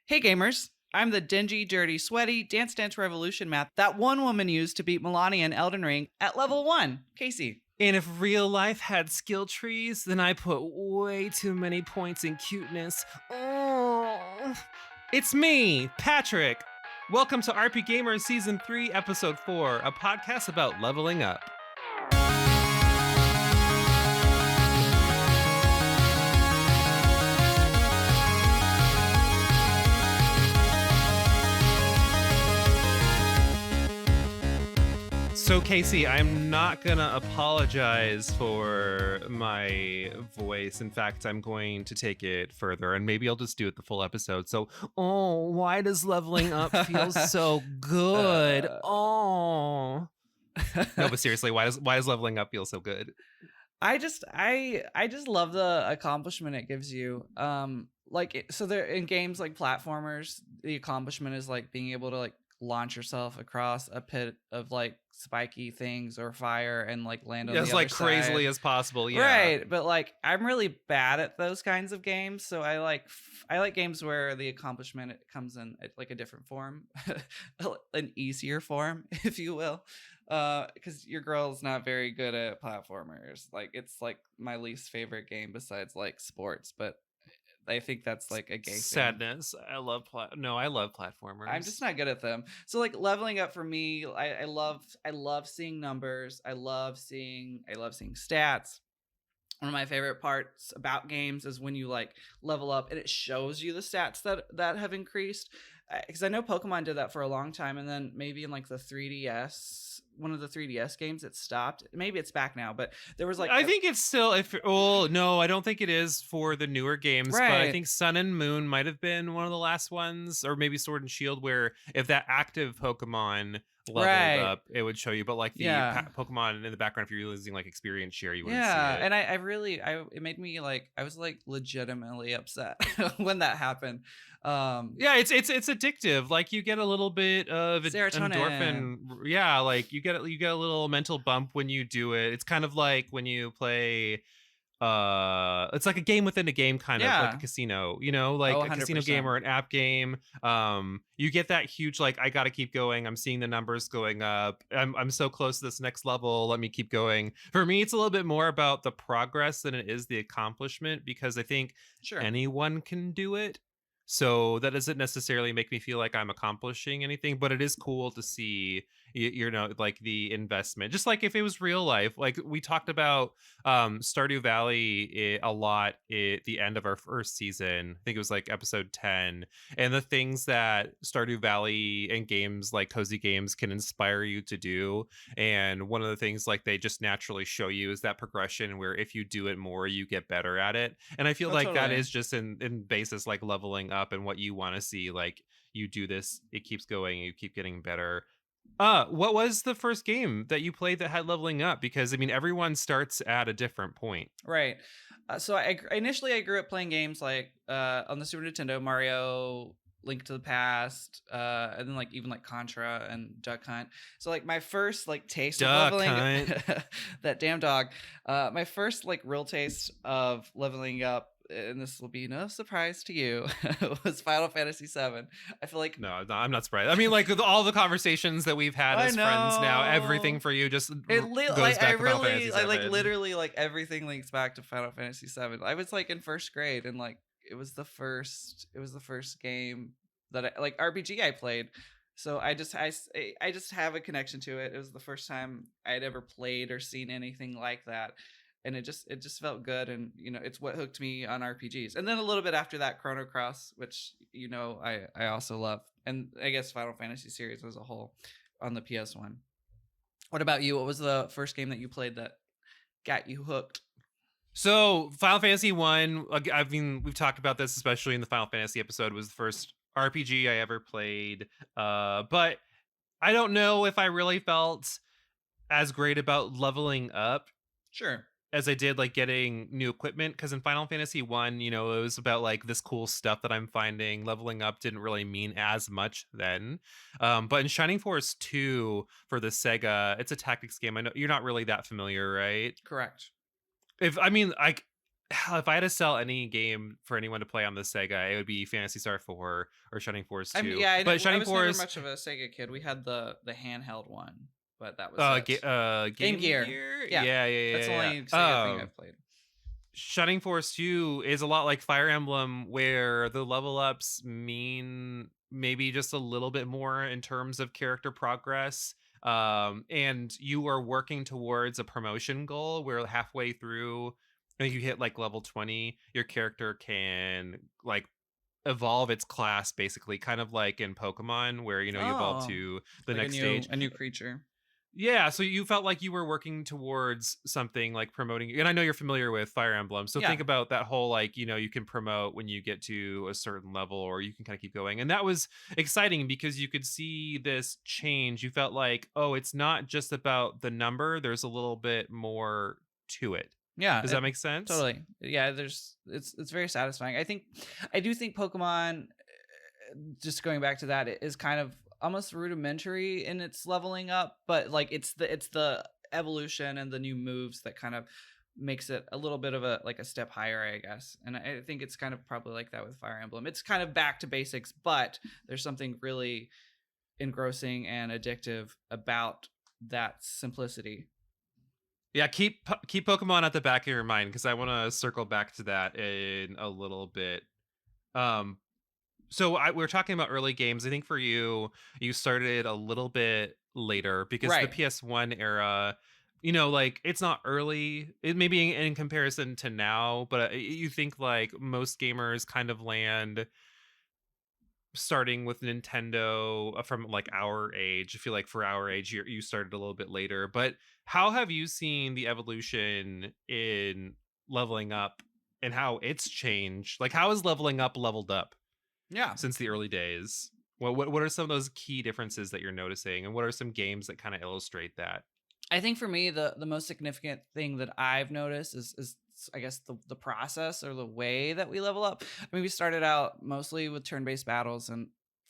Hey gamers, I'm the dingy, dirty, sweaty Dance Dance Revolution map that one woman used to beat Melania in Elden Ring at level 1, Casey. And if real life had skill trees, then I put way too many points in cuteness. Oh. It's me, Patrick. Welcome to RPGaymer Season 3, Episode 4, a podcast about leveling up. So, Casey, I'm not gonna apologize for my voice. In fact, I'm going to take it further, and maybe I'll just do it the full episode. So, why does leveling up feel so good? No, but seriously, why does leveling up feel so good? I just love the accomplishment it gives you. So there in games like platformers, the accomplishment is like being able to like launch yourself across a pit of like spiky things or fire and like land on the As other like side. crazily as possible, yeah. Right, but like I'm really bad at those kinds of games, so I like games where the accomplishment comes in like a different form, an easier form, if you will, because your girl's not very good at platformers. Like it's like my least favorite game besides like sports, but I think that's like a gay thing. Sadness. I love platformers. I'm just not good at them. So like leveling up for me, I love seeing numbers. I love seeing stats. One of my favorite parts about games is when you like level up and it shows you the stats that have increased. Because I know Pokemon did that for a long time, and then maybe in like the 3DS, one of the 3DS games, it stopped. Maybe it's back now, but there was like I think it's still no, I don't think it is for the newer games, Right. but I think Sun and Moon might have been one of the last ones, or maybe Sword and Shield, where if that active Pokemon leveled up, it would show you. But like the Pokemon in the background, if you're using like experience share, you wouldn't see it. And it made me like, I was like legitimately upset when that happened. It's addictive. Like you get a little bit of Serotonin. endorphin. Yeah, like you get a little mental bump when you do it. It's kind of like when you play it's like a game within a game, kind of like a casino, like a casino game or an app game. You get that huge like, I gotta keep going, I'm seeing the numbers going up, I'm so close to this next level, let me keep going. For me, it's a little bit more about the progress than it is the accomplishment, because I think anyone can do it. So that doesn't necessarily make me feel like I'm accomplishing anything, but it is cool to see, like the investment. Just like if it was real life, like we talked about Stardew Valley a lot at the end of our first season. I think it was like episode 10. And the things that Stardew Valley and games like Cozy Games can inspire you to do. And one of the things like they just naturally show you is that progression where if you do it more, you get better at it. And I feel like that is just in basis like leveling up and what you want to see. Like you do this, it keeps going, you keep getting better. What was the first game that you played that had leveling up? Because I mean, everyone starts at a different point. Right. So I initially grew up playing games like on the Super Nintendo, Mario, Link to the Past, and then like even like Contra and Duck Hunt. So like my first like taste of leveling that damn dog. My first like real taste of leveling up, and this will be no surprise to you, was Final Fantasy VII. I feel like I'm not surprised. I mean, like with all the conversations that we've had as friends now, everything for you just goes back to Final Fantasy VII. Literally like everything links back to Final Fantasy VII. I was like in first grade, and like it was the first game that I, like RPG I played. So I just have a connection to it. It was the first time I'd ever played or seen anything like that. And it just felt good, and it's what hooked me on RPGs. And then a little bit after that, Chrono Cross, which I also love, and I guess Final Fantasy series as a whole on the PS1. What about you? What was the first game that you played that got you hooked? So Final Fantasy 1, I mean, we've talked about this, especially in the Final Fantasy episode, was the first RPG I ever played. But I don't know if I really felt as great about leveling up. Sure. As I did like getting new equipment, because in Final Fantasy 1, it was about like this cool stuff that I'm finding. Leveling up didn't really mean as much then. But in Shining Force 2 for the Sega, it's a tactics game. I know you're not really that familiar, right? Correct. I if I had to sell any game for anyone to play on the Sega, it would be Phantasy Star 4 or Shining Force 2. But I Shining was never Force, much of a Sega kid. We had the handheld one, but that was it. Game Game Gear. Gear, Yeah, yeah, that's the yeah, only yeah. Sega thing I've played. Shining Force 2 is a lot like Fire Emblem, where the level ups mean maybe just a little bit more in terms of character progress. And you are working towards a promotion goal where halfway through, I think you hit like level 20, your character can like evolve its class basically, kind of like in Pokemon, where you evolve Oh, to the like next stage. a new creature. Yeah, so you felt like you were working towards something like promoting, and I know you're familiar with Fire Emblem, so Yeah, think about that whole like, you can promote when you get to a certain level, or you can kind of keep going. And that was exciting because you could see this change. You felt like, oh, it's not just about the number, there's a little bit more to it. yeah, Does that make sense? totally. Yeah, it's very satisfying. I do think Pokemon, just going back to that, it is kind of almost rudimentary in its leveling up, but like it's the evolution and the new moves that kind of makes it a little bit of a step higher, I guess. And I think it's kind of probably like that with Fire Emblem. It's kind of back to basics, but there's something really engrossing and addictive about that simplicity. Yeah, keep Pokemon at the back of your mind because I want to circle back to that in a little bit. Um, So we are talking about early games. I think for you, you started a little bit later because the Right. PS1 era, like it's not early. It maybe in comparison to now, but you think like most gamers kind of land starting with Nintendo from like our age. I feel like for our age, you started a little bit later. But how have you seen the evolution in leveling up and how it's changed? Like, how is leveling up leveled up Yeah. since the early days? What are some of those key differences that you're noticing, and what are some games that kind of illustrate that? I think for me, the most significant thing that I've noticed is I guess the process or the way that we level up. I mean, we started out mostly with turn-based battles, and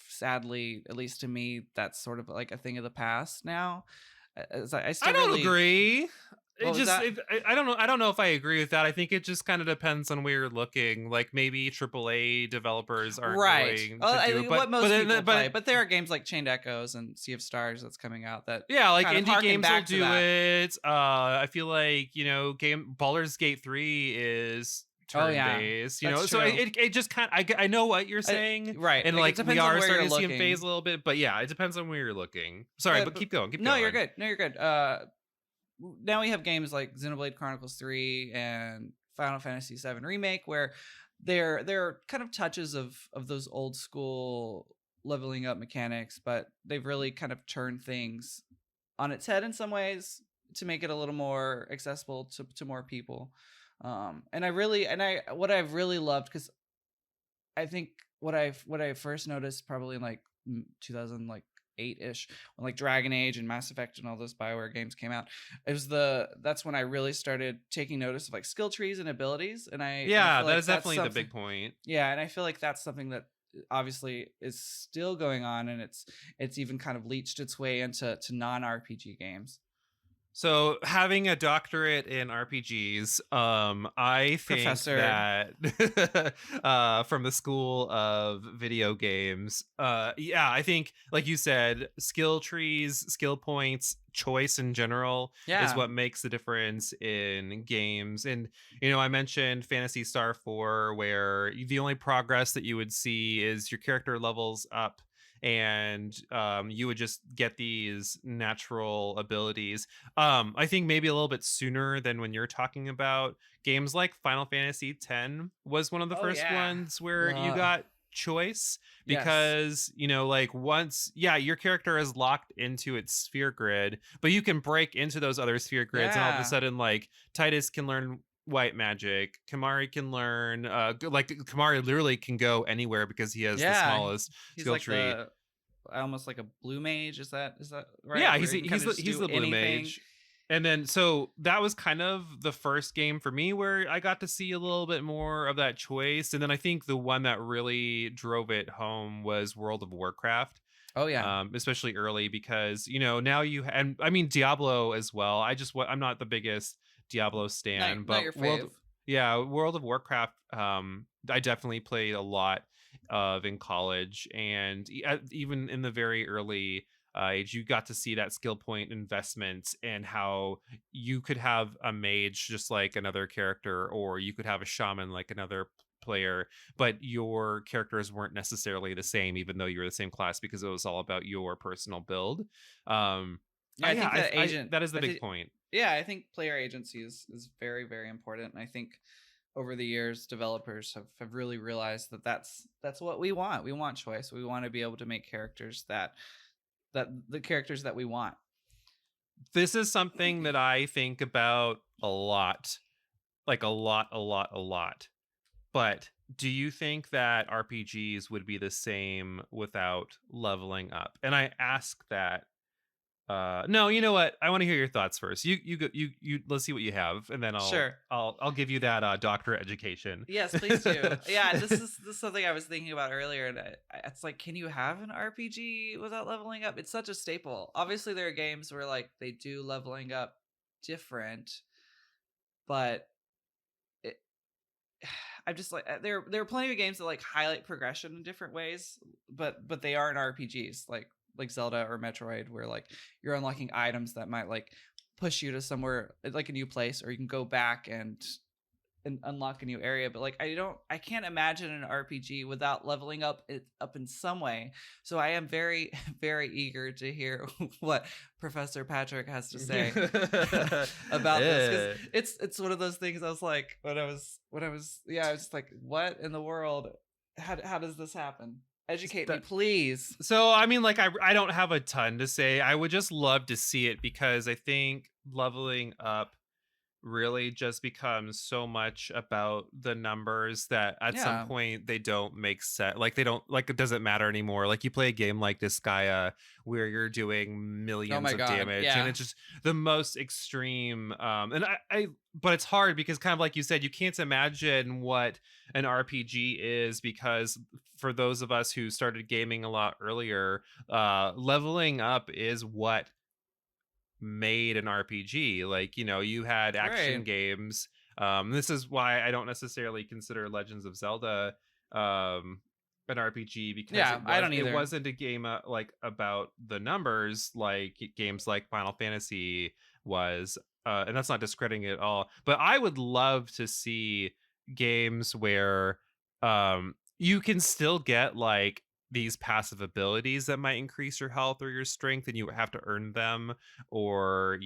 sadly, at least to me, that's sort of like a thing of the past now. As I I still don't really agree. What was that? I don't know. I don't know if I agree with that. I think it just kind of depends on where you're looking. Like maybe AAA developers aren't Right. going Well, to I do it, mean, what most people but play, but there are games like Chained Echoes and Sea of Stars that's coming out that yeah, like kind of indie harken games will back to do that. it. I feel like game Baldur's Gate 3 is Oh turn yeah, based. that's So true. it just kind. I know what you're saying, Right. and Like it like we depends on are where you're starting to see him phase looking. a little bit. But yeah, it depends on where you're looking. Sorry, but But keep going. Keep no, you're going. good. No, you're good. Now we have games like Xenoblade Chronicles 3 and Final Fantasy 7 Remake where they're kind of touches of those old school leveling up mechanics, but they've really kind of turned things on its head in some ways to make it a little more accessible to more people. And I what I've really loved, because I think what I first noticed probably in like 2000 like 8-ish, when like Dragon Age and Mass Effect and all those BioWare games came out, it was that's when I really started taking notice of like skill trees and abilities, and I Yeah, feel that like is that's definitely the something. big point. Yeah, and I feel like that's something that obviously is still going on, and it's even kind of leached its way into non RPG games. So, having a doctorate in RPGs, I think Professor. that from the school of video games, yeah, I think, like you said, skill trees, skill points, choice in general is Yeah. what makes the difference in games. And, I mentioned Fantasy Star 4, where the only progress that you would see is your character levels up and you would just get these natural abilities. I think maybe a little bit sooner than when you're talking about games like Final Fantasy X was one of the Oh first yeah. ones where you Love. got choice Yes. because like once your character is locked into its sphere grid, but you can break into those other sphere grids, and all of a Yeah. sudden like Titus can learn white magic, Kamari can learn like Kamari literally can go anywhere because he has the Yeah. smallest He's skill like tree. the almost like a blue mage. Is that right? Yeah, Where he's he can kind of just he's do the blue anything. mage. And then so that was kind of the first game for me where I got to see a little bit more of that choice. And then I think the one that really drove it home was World of Warcraft. Oh yeah. Especially early because now and I mean Diablo as well. I'm not the biggest Diablo Not stan, not but your fave. Yeah, World of Warcraft, I definitely played a lot of in college, and even in the very early age, you got to see that skill point investment and how you could have a mage just like another character, or you could have a shaman like another player, but your characters weren't necessarily the same, even though you were the same class, because it was all about your personal build. Um, Yeah, I yeah, think that agent. that is the big point. Yeah, I think player agency is very very important. And I think over the years, developers have really realized that that's what we want. We want choice. We want to be able to make characters that the characters that we want. This is something that I think about a lot, like a lot. But do you think that RPGs would be the same without leveling up? And I ask that. No, you know what? I want to hear your thoughts first. You. Let's see what you have, and then Sure. I'll give you that doctorate education. Yes, please do. Yeah, this is something I was thinking about earlier, and it's like, can you have an RPG without leveling up? It's such a staple. Obviously, there are games where like they do leveling up different, but it, I'm just like there are plenty of games that like highlight progression in different ways, but they aren't RPGs like Zelda or Metroid, where like you're unlocking items that might like push you to somewhere like a new place, or you can go back and unlock a new area. But like I can't imagine an RPG without leveling up it up in some way. So I am very very eager to hear what Professor Patrick has to say about this, because it's one of those things. I was like, I was like, what in the world, how does this happen? Educate me, please. So I mean, like I don't have a ton to say. I would just love to see it, because I think leveling up really just becomes so much about the numbers that at some Yeah. point they don't make sense. Like they don't, like, it doesn't matter anymore. Like you play a game like Disgaea where you're doing Oh millions my of god. damage, and Yeah. it's just the most extreme. And I but it's hard because, kind of like you said, you can't imagine what an RPG is, because for those of us who started gaming a lot earlier, leveling up is what made an RPG. Like, you had action Right. games. This is why I don't necessarily consider Legends of Zelda an RPG, because Yeah, I don't it either. wasn't a game like about the numbers like games like Final Fantasy was. And that's not discrediting it at all. But I would love to see games where you can still get like these passive abilities that might increase your health or your strength, and you have to earn them, or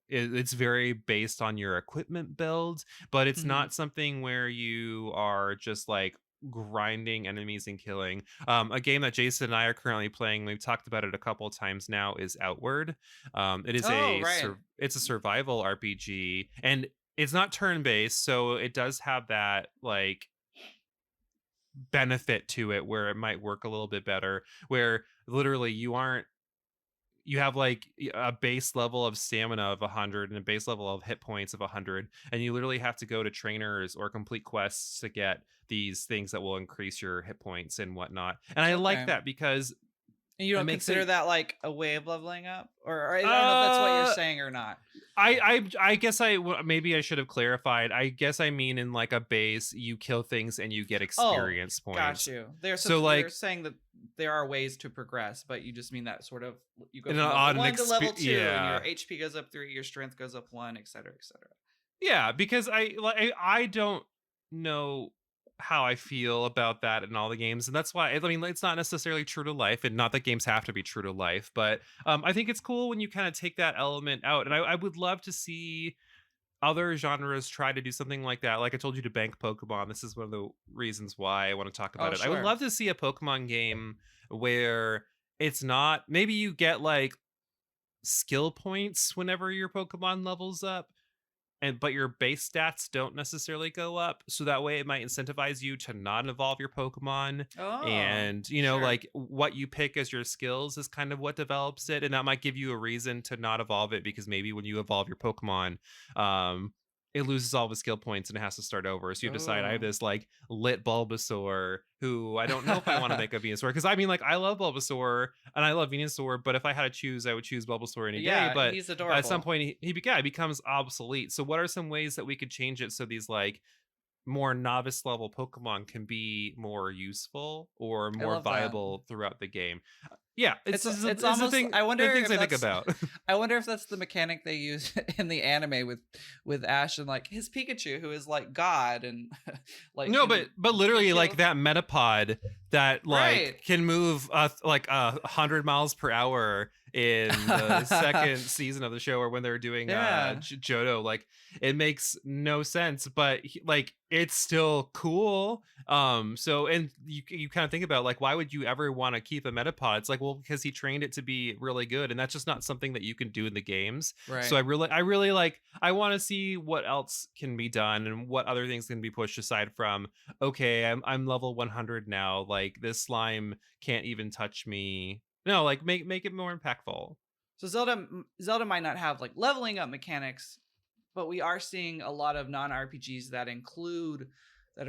it's very based on your equipment build, but it's Mhm. not something where you are just like grinding enemies and killing. A game that Jason and I are currently playing, we've talked about it a couple of times now, is Outward. It is Oh, right. it's a survival RPG, and it's not turn based, so it does have that like benefit to it where it might work a little bit better, where literally you have like a base level of stamina of 100 and a base level of hit points of 100, and you literally have to go to trainers or complete quests to get these things that will increase your hit points and whatnot. And I like Okay. that because And you it don't makes consider it that like a way of leveling up, or I don't know if that's what you're uh saying or not. I guess maybe I should have clarified. I guess I mean, in like a base, you kill things and you get Oh, experience got points. you. There, so So you're like saying that there are ways to progress, but you just mean that sort of you go in from level on an 1 to level 2, and your yeah. HP goes up 3, your strength goes up 1, etc., etc. Yeah, because I don't know how I feel about that in all the games, and that's why I mean it's not necessarily true to life, and not that games have to be true to life, but I think it's cool when you kind of take that element out, and I would love to see other genres try to do something like that. Like I told you to bank Pokemon. This is one of the reasons why I want to talk about Oh, it. I would sure. love to see a Pokemon game where it's not, maybe you get like skill points whenever your Pokemon levels up, but your base stats don't necessarily go up, so that way it might incentivize you to not evolve your Pokemon. Oh, And sure. like what you pick as your skills is kind of what develops it, and that might give you a reason to not evolve it, because maybe when you evolve your Pokemon, um it loses all of his skill points and it has to start over. So you decide I have Oh. this like lit Bulbasaur who I don't know if I want to make a Venusaur, because I mean like I love Bulbasaur and I love Venusaur, but if I had to choose, I would choose Bulbasaur any day. Yeah, But he's at some adorable. point he becomes obsolete. So what are some ways that we could change it so these like more novice level Pokemon can be more useful or I more love that. viable throughout the game? Yeah, It's it's the almost thing, I the wonder things if I think that's about. I wonder if that's the mechanic they use in the anime with Ash and like his Pikachu who is like God and like No, but can literally like kill. that Metapod that like Right. can move like 100 miles per hour in the second season of the show, or when they're doing Yeah. Johto, like it makes no sense, but like it's still cool. So and you kind of think about like, why would you ever want to keep a Metapod? It's like, well, because he trained it to be really good, and that's just not something that you can do in the games. So Right. I really like, I want to see what else can be done and what other things can be pushed aside from, okay, I'm level 100 now, like this slime can't even touch me. No, like make it more impactful. So Zelda might not have like leveling up mechanics, but we are seeing a lot of non-RPGs that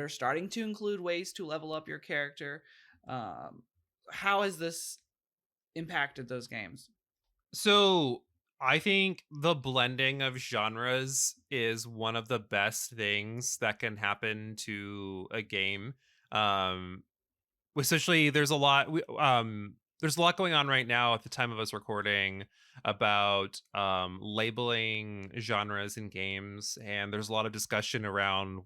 are starting to include ways to level up your character. Um, how has this impacted those games? So I think the blending of genres is one of the best things that can happen to a game. Um, Essentially there's a lot going on right now at the time of us recording about labeling genres in games, and there's a lot of discussion around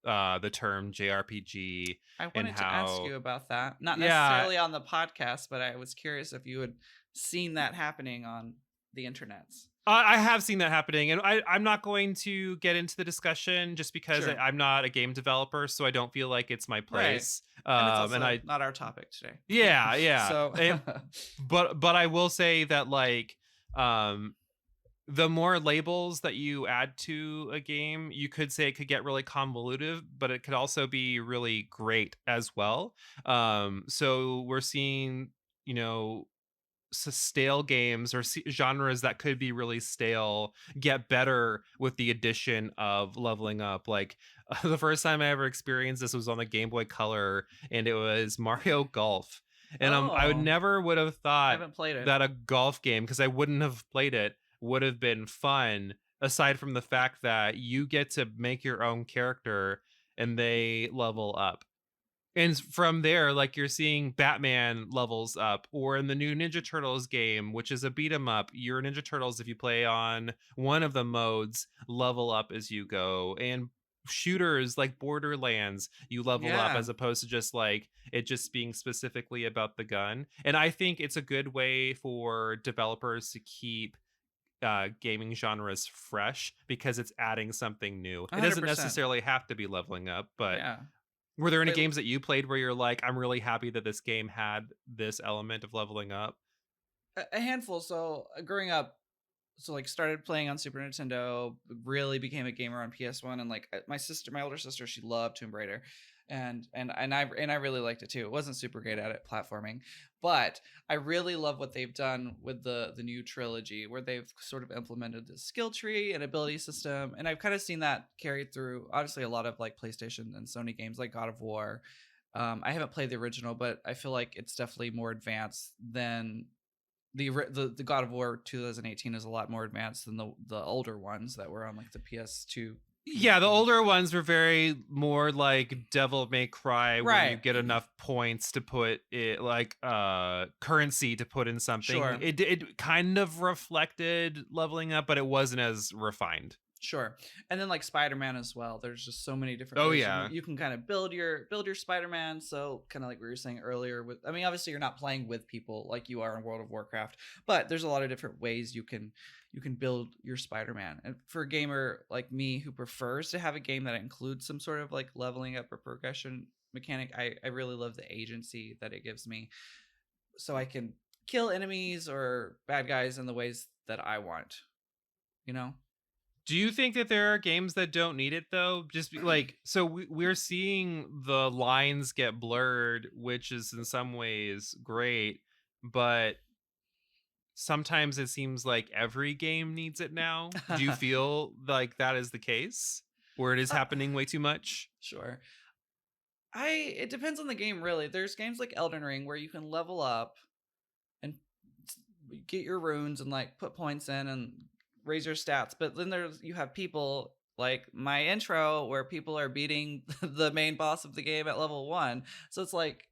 the term JRPG I and wanted to ask how, you about that. Not yeah, necessarily on the podcast, but I was curious if you had seen that happening on the internets. I have seen that happening, and I'm not going to get into the discussion just because Sure. I'm not a game developer, so I don't feel like it's my Right. place. And it's And also I, not our topic today. yeah, yeah. So, But I will say that like um the more labels that you add to a game, you could say it could get really convoluted, but it could also be really great as well. So we're seeing, you know, stale games or genres that could be really stale get better with the addition of leveling up. Like the first time I ever experienced this was on the Game Boy Color, and it was Mario Golf. And I would oh, never would have I thought haven't played it. that a golf game, because I wouldn't have played it, would have been fun, aside from the fact that you get to make your own character and they level up. And from there, like you're seeing Batman levels up, or in the new Ninja Turtles game, which is a beat 'em up, your Ninja Turtles, if you play on one of the modes, level up as you go. And shooters like Borderlands, you level up, Yeah. as opposed to just like it just being specifically about the gun. And I think it's a good way for developers to keep gaming genres fresh, because it's adding something new. It doesn't 100%. necessarily have to be leveling up, but Yeah. were there any But games that you played where you're like, I'm really happy that this game had this element of leveling up? a handful. So, growing up, so like started playing on Super Nintendo, really became a gamer on PS1, and like my older sister, she loved Tomb Raider, and I really liked it too. It wasn't super great at it platforming, but I really love what they've done with the new trilogy, where they've sort of implemented the skill tree and ability system, and I've kind of seen that carried through obviously a lot of like PlayStation and Sony games like God of War. I haven't played the original, but I feel like it's definitely more advanced than the God of War 2018 is a lot more advanced than the older ones that were on like the PS2, Yeah, the PSP. older ones were very more like Devil May Cry, where you Right. get enough points to put it like currency to put in something. Sure. It kind of reflected leveling up, but it wasn't as refined. Sure. And then like Spider-Man as well. There's just so many different Oh ways yeah. you can kind of build your Spider-Man. So kind of like we were saying earlier with, I mean, obviously you're not playing with people like you are in World of Warcraft, but there's a lot of different ways you can build your Spider-Man. And for a gamer like me who prefers to have a game that includes some sort of like leveling up or progression mechanic, I really love the agency that it gives me. So I can kill enemies or bad guys in the ways that I want, you know? Do you think that there are games that don't need it though? Like, so we're seeing the lines get blurred, which is in some ways great, but sometimes it seems like every game needs it now. Do you feel like that is the case? Where it is Uh, happening way too much? sure. It depends on the game really. There's games like Elden Ring where you can level up and get your runes and like put points in and raise your stats. But then you have people like my intro where people are beating the main boss of the game at level 1. So it's like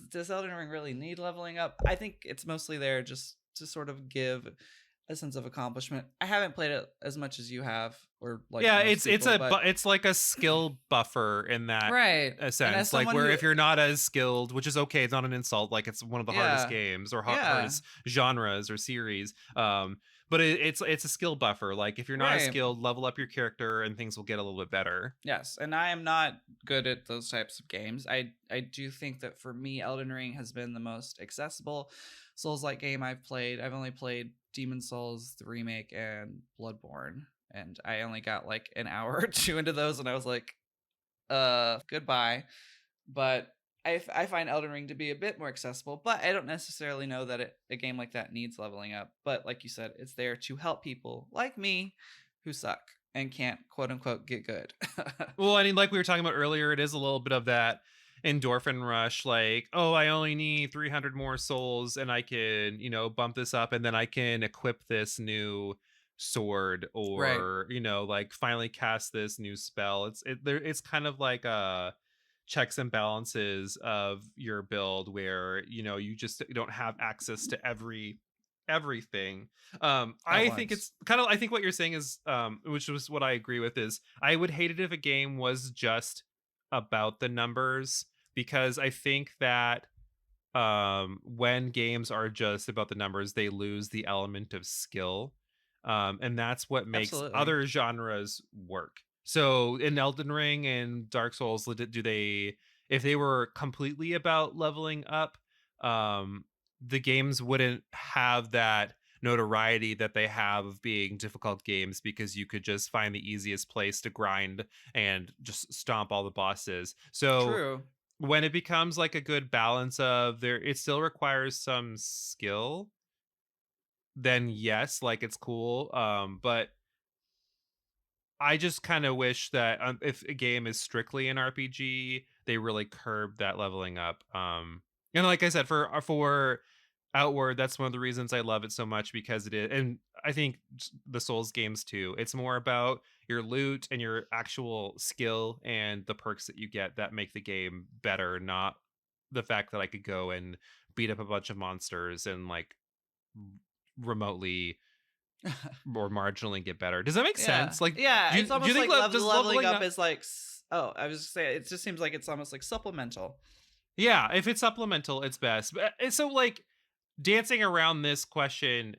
does Elden Ring really need leveling up? I think it's mostly there just to sort of give a sense of accomplishment. I haven't played it as much as you have or like Yeah, most people, but it's like a skill buffer in that right. And as sense. Like someone where who if you're not as skilled, which is okay, it's not an insult. Like it's one of the hardest yeah. games or Yeah. hardest genres or series. But it's a skill buffer. Like if you're not as Right. skilled, level up your character and things will get a little bit better. Yes, and I am not good at those types of games. I do think that for me, Elden Ring has been the most accessible Souls-like game I've played. I've only played Demon Souls, the remake, and Bloodborne, and I only got like an hour or two into those, and I was like, goodbye. But I find Elden Ring to be a bit more accessible, but I don't necessarily know that a game like that needs leveling up. But like you said, it's there to help people like me who suck and can't quote unquote get good. Well, I mean, like we were talking about earlier, it is a little bit of that endorphin rush. Like, oh, I only need 300 more souls, and I can, bump this up, and then I can equip this new sword, Right. or like finally cast this new spell. It's kind of like checks and balances of your build where you just don't have access to everything. At I think once. it's kind of, I think what you're saying is, which was what I agree with, is I would hate it if a game was just about the numbers, because I think that when games are just about the numbers, they lose the element of skill. And that's what makes Absolutely. other genres work. So in Elden Ring and Dark Souls, do they, if they were completely about leveling up, um the games wouldn't have that notoriety that they have of being difficult games, because you could just find the easiest place to grind and just stomp all the bosses. So True. when it becomes like a good balance of there, it still requires some skill, then yes, like it's cool. But I just kind of wish that, if a game is strictly an RPG, they really curb that leveling up. And like I said, for Outward, that's one of the reasons I love it so much, because it is, and I think the Souls games too. It's more about your loot and your actual skill and the perks that you get that make the game better, not the fact that I could go and beat up a bunch of monsters and like remotely or marginally get better. Does that make Yeah. sense? Like, Yeah, it's do you almost think like does leveling leveling up up? is like oh, I was just saying it just seems like it's almost like supplemental. Yeah, if it's supplemental, it's best. But so like dancing around this question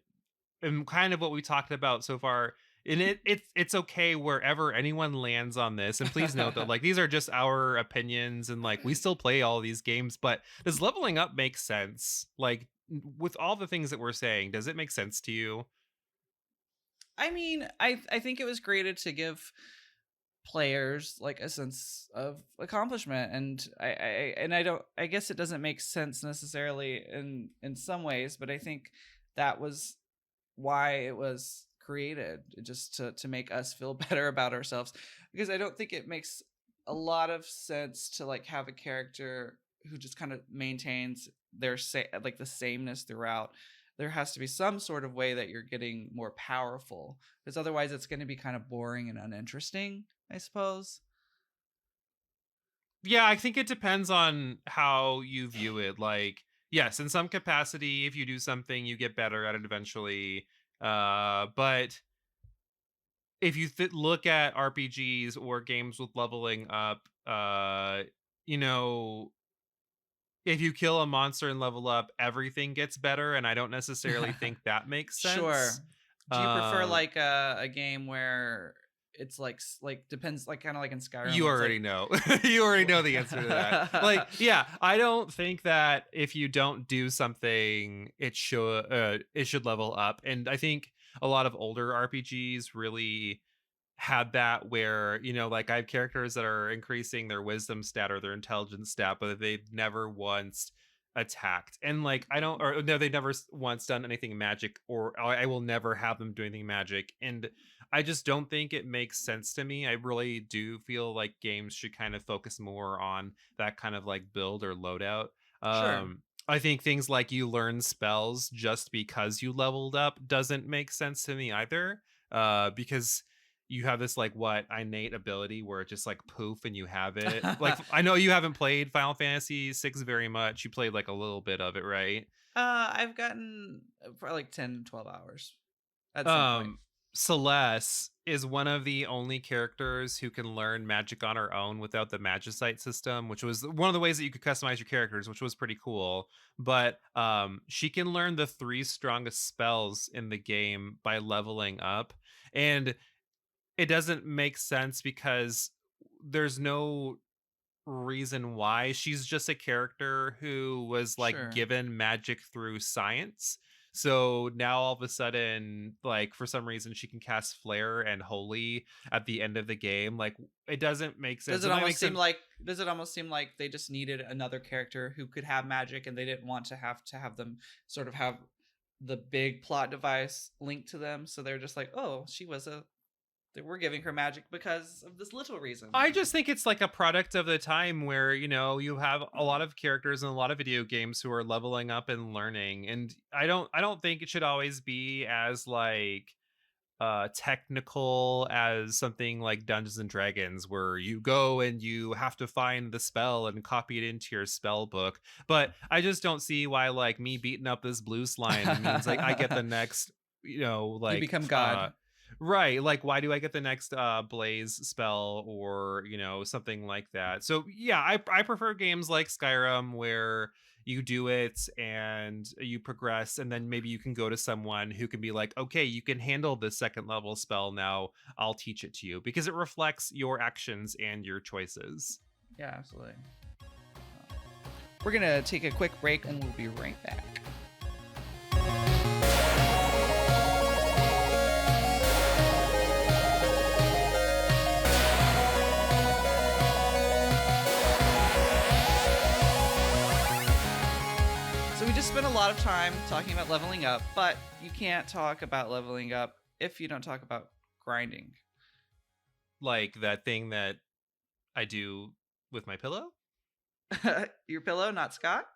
and kind of what we talked about so far, and it's okay wherever anyone lands on this. And please note that like these are just our opinions, and like we still play all these games. But does leveling up make sense? Like with all the things that we're saying, does it make sense to you? I mean, I think it was created to give players like a sense of accomplishment, and I don't, I guess it doesn't make sense necessarily in some ways, but I think that was why it was created, just to make us feel better about ourselves, because I don't think it makes a lot of sense to like have a character who just kind of maintains like the sameness throughout. There has to be some sort of way that you're getting more powerful, because otherwise it's going to be kind of boring and uninteresting, I suppose. Yeah, I think it depends on how you view it. Like, yes, in some capacity, if you do something, you get better at it eventually. But if you look at RPGs or games with leveling up, you know, if you kill a monster and level up, everything gets better, and I don't necessarily think that makes sense. Sure. Do you prefer Um, like a game where it's like like depends, like kind of like in Skyrim You where it's already like know. You already know the answer to that. Like, yeah, I don't think that if you don't do something, it should level up. And I think a lot of older RPGs really had that where, like I have characters that are increasing their wisdom stat or their intelligence stat, but they've never once attacked. And like I don't, or no, they never once done anything magic, or I will never have them do anything magic. And I just don't think it makes sense to me. I really do feel like games should kind of focus more on that kind of like build or loadout. Sure. I think things like you learn spells just because you leveled up doesn't make sense to me either. Because you have this like what innate ability where it just like poof and you have it. Like I know you haven't played Final Fantasy 6 very much. You played like a little bit of it, right? I've gotten for like 10, 12 hours at some point. Um Celeste is one of the only characters who can learn magic on her own without the magicite system, which was one of the ways that you could customize your characters, which was pretty cool. But she can learn the 3 strongest spells in the game by leveling up. And it doesn't make sense because there's no reason why. She's just a character who was like Sure. given magic through science. So now all of a sudden, like for some reason, she can cast Flare and Holy at the end of the game. Like it doesn't make sense. It might make sense. Does it almost seem like they just needed another character who could have magic, and they didn't want to have them sort of have the big plot device linked to them? So they're just like, oh, we're giving her magic because of this little reason. I just think it's like a product of the time where, you know, you have a lot of characters in a lot of video games who are leveling up and learning. And I don't think it should always be as like technical as something like Dungeons and Dragons, where you go and you have to find the spell and copy it into your spell book. But I just don't see why like me beating up this blue slime means like I get the next, you know, You like become God. right, like why do I get the next blaze spell, or you know, something like that. So yeah, I prefer games like Skyrim where you do it and you progress, and then maybe you can go to someone who can be like, okay, you can handle this second level spell now, I'll teach it to you, because it reflects your actions and your choices. Yeah, absolutely. We're gonna take a quick break and we'll be right back. We just spent a lot of time talking about leveling up, but you can't talk about leveling up if you don't talk about grinding. Like that thing that I do with my pillow? Your pillow, not Scott?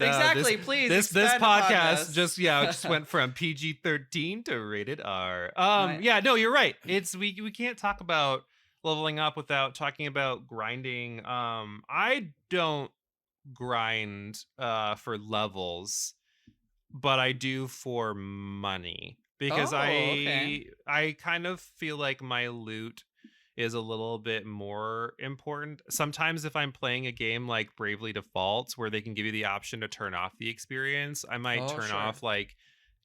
Exactly. Please. This podcast just went from PG-13 to rated R. Right. Yeah, no, you're right. It's we can't talk about leveling up without talking about grinding. I don't grind for levels, but I do for money, because okay. I kind of feel like my loot is a little bit more important. Sometimes if I'm playing a game like Bravely Default, where they can give you the option to turn off the experience, I might turn off like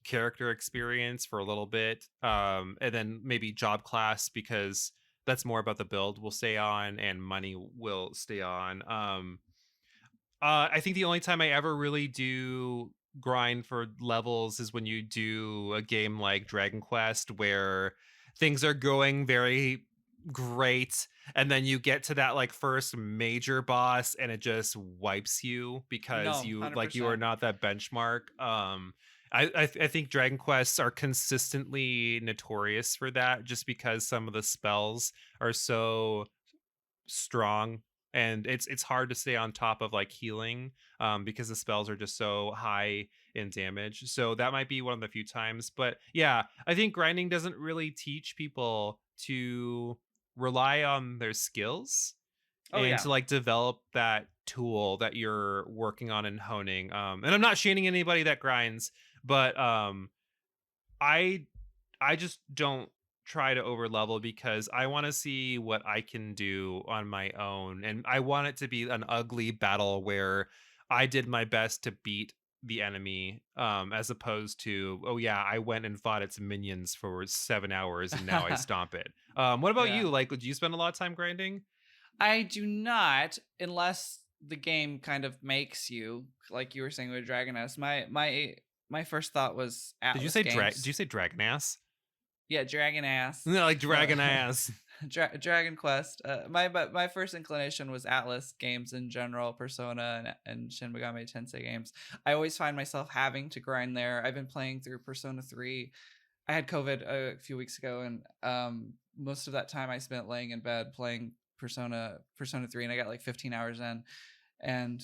character experience for a little bit, and then maybe job class, because that's more about the build, will stay on, and money will stay on. I think the only time I ever really do grind for levels is when you do a game like Dragon Quest, where things are going very great, and then you get to that like first major boss and it just wipes you because you 100%. like you are not that benchmark. I think Dragon Quests are consistently notorious for that, just because some of the spells are so strong, and it's hard to stay on top of like healing, because the spells are just so high in damage. So that might be one of the few times. But yeah, I think grinding doesn't really teach people to rely on their skills and to like develop that tool that you're working on and honing. And I'm not shaming anybody that grinds, but I just don't try to over level, because I want to see what I can do on my own, and I want it to be an ugly battle where I did my best to beat the enemy, as opposed to, oh yeah, I went and fought its minions for 7 hours and now I stomp it. What about you? Like, do you spend a lot of time grinding? I do not, unless the game kind of makes you, like you were saying with Dragon Ass. My first thought was Atlas Did you say games. Did you say Dragon Ass? Yeah, Dragon Ass. No, like Dragon Ass. Dragon Quest. My first inclination was Atlas games in general, Persona and Shin Megami Tensei games. I always find myself having to grind there. I've been playing through Persona 3. I had COVID a few weeks ago, and most of that time I spent laying in bed playing Persona 3, and I got like 15 hours in, and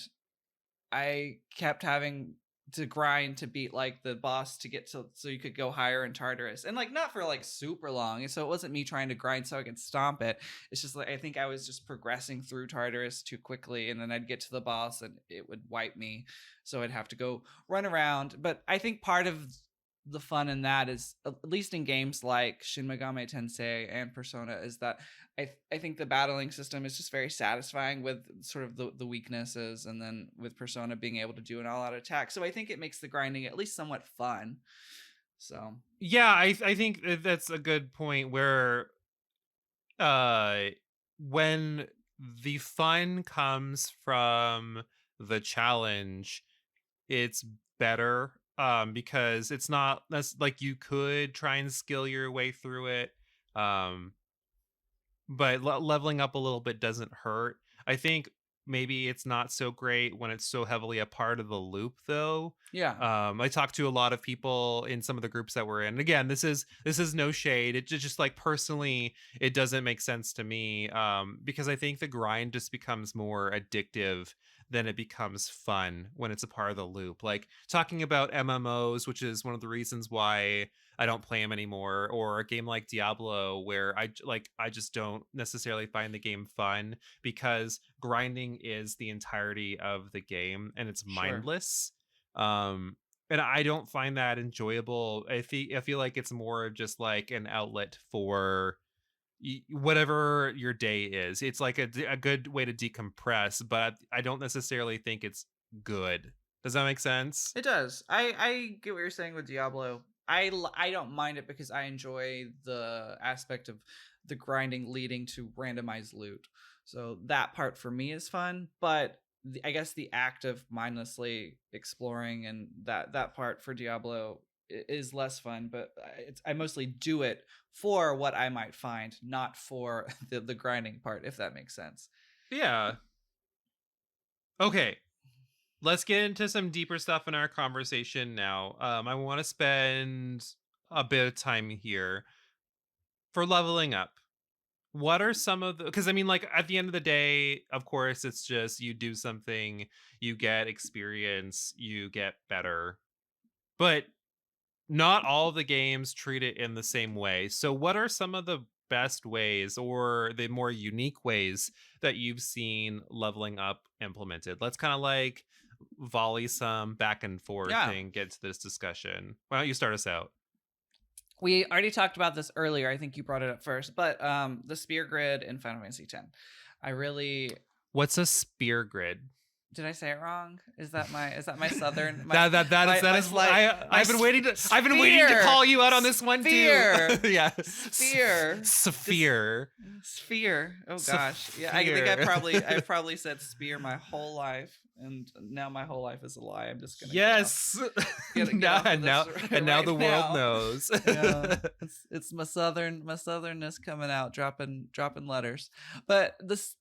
I kept having to grind to beat like the boss to get to so you could go higher in Tartarus, and like not for like super long. So it wasn't me trying to grind so I could stomp it. It's just like I think I was just progressing through Tartarus too quickly, and then I'd get to the boss and it would wipe me. So I'd have to go run around. But I think part of the fun in that is, at least in games like Shin Megami Tensei and Persona, is that I think the battling system is just very satisfying with sort of the weaknesses, and then with Persona being able to do an all-out attack. So I think it makes the grinding at least somewhat fun. So yeah, I think that's a good point where when the fun comes from the challenge, it's better, because it's not, that's like, you could try and skill your way through it, um but leveling up a little bit doesn't hurt. I think maybe it's not so great when it's so heavily a part of the loop, though. yeah, I talked to a lot of people in some of the groups that we're in. Again, this is no shade. It just, like, personally, it doesn't make sense to me, because I think the grind just becomes more addictive than it becomes fun when it's a part of the loop. Like, talking about MMOs, which is one of the reasons why I don't play them anymore, or a game like Diablo, where I just don't necessarily find the game fun because grinding is the entirety of the game and it's sure. mindless. Um and I don't find that enjoyable. I feel like it's more of just like an outlet for whatever your day is. It's like a good way to decompress, but I don't necessarily think it's good. Does that make sense? It does. I get what you're saying with Diablo. I don't mind it because I enjoy the aspect of the grinding leading to randomized loot. So that part for me is fun, but I guess the act of mindlessly exploring and that part for Diablo is less fun. But I mostly do it for what I might find, not for the grinding part, if that makes sense. Yeah. Okay. Let's get into some deeper stuff in our conversation now. I want to spend a bit of time here for leveling up. What are some of the, because I mean, like, at the end of the day, of course, it's just you do something, you get experience, you get better. But not all of the games treat it in the same way. So, what are some of the best ways or the more unique ways that you've seen leveling up implemented? Let's kind of like volley some back and forth Yeah. and get to this discussion. Why don't you start us out? We already talked about this earlier. I think you brought it up first, but the spear grid in Final Fantasy X. I really What's a spear grid? did I say it wrong? Is that my southern that my is slight my I've been waiting to call you out on this one sphere too. Yeah. sphere Sphere. sphere. Oh gosh, yeah. I think I probably said spear my whole life, and now my whole life is a lie. I'm just gonna Yes. get now off of and this now right the world now. knows. Yeah, it's my southernness coming out, dropping letters. But this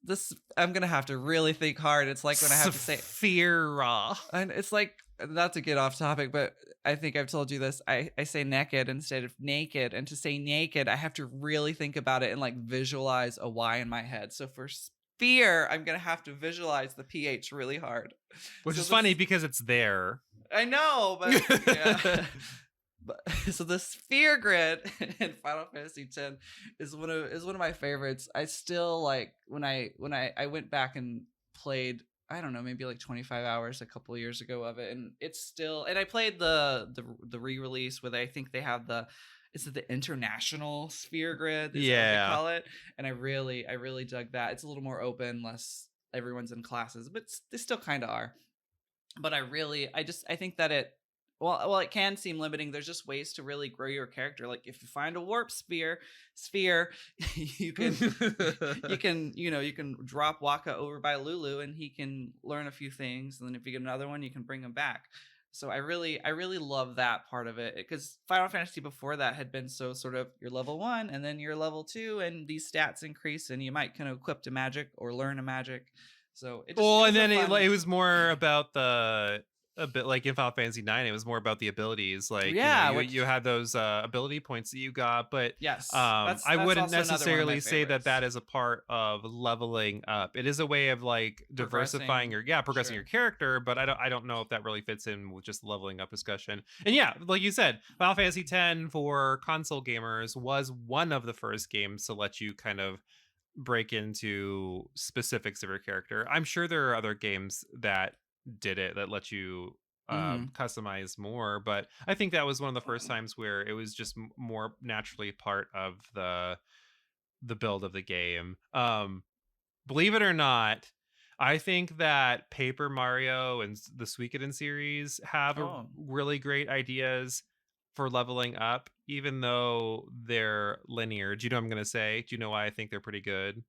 I'm gonna have to really think hard. It's like when I have to say, Sphera. and it's like, not to get off topic, but I think I've told you this. I say naked instead of naked, and to say naked, I have to really think about it and like visualize a Y in my head. So for sphere, I'm gonna have to visualize the PH really hard. Which So is funny because it's there. I know, but yeah. But so the sphere grid in Final Fantasy X is one of my favorites. I still like when I went back and played, I don't know, maybe like 25 hours a couple of years ago of it, and it's still, and I played the re-release with, I think they have is it the international sphere grid, is that what they Yeah. call it? And I really dug that. It's a little more open, less everyone's in classes, but they still kind of are. But I think that it, well, it can seem limiting. There's just ways to really grow your character. Like if you find a warp sphere, you can you can drop Waka over by Lulu and he can learn a few things. And then if you get another one, you can bring him back. So I really love that part of it, because Final Fantasy before that had been so sort of you're level 1 and then you're level 2 and these stats increase and you might kind of equip a magic or learn a magic. So it Well, and was a then fun. it was more about a bit like in Final Fantasy 9, it was more about the abilities. Like, Yeah, you which had those ability points that you got, but yes, I that's wouldn't also another one of my necessarily say that favorites. that is a part of leveling up. It is a way of like diversifying Progressing, your progressing your sure. character, but I don't know if that really fits in with just the leveling up discussion. And yeah, like you said, Final Fantasy 10 for console gamers was one of the first games to let you kind of break into specifics of your character. I'm sure there are other games that did it that let you Mhm. customize more, but I think that was one of the first times where it was just more naturally part of the build of the game. Believe it or not, I think that Paper Mario and the Suikoden series have a Oh, really great ideas for leveling up, even though they're linear. Do you know what I'm going to say? Do you know why I think they're pretty good?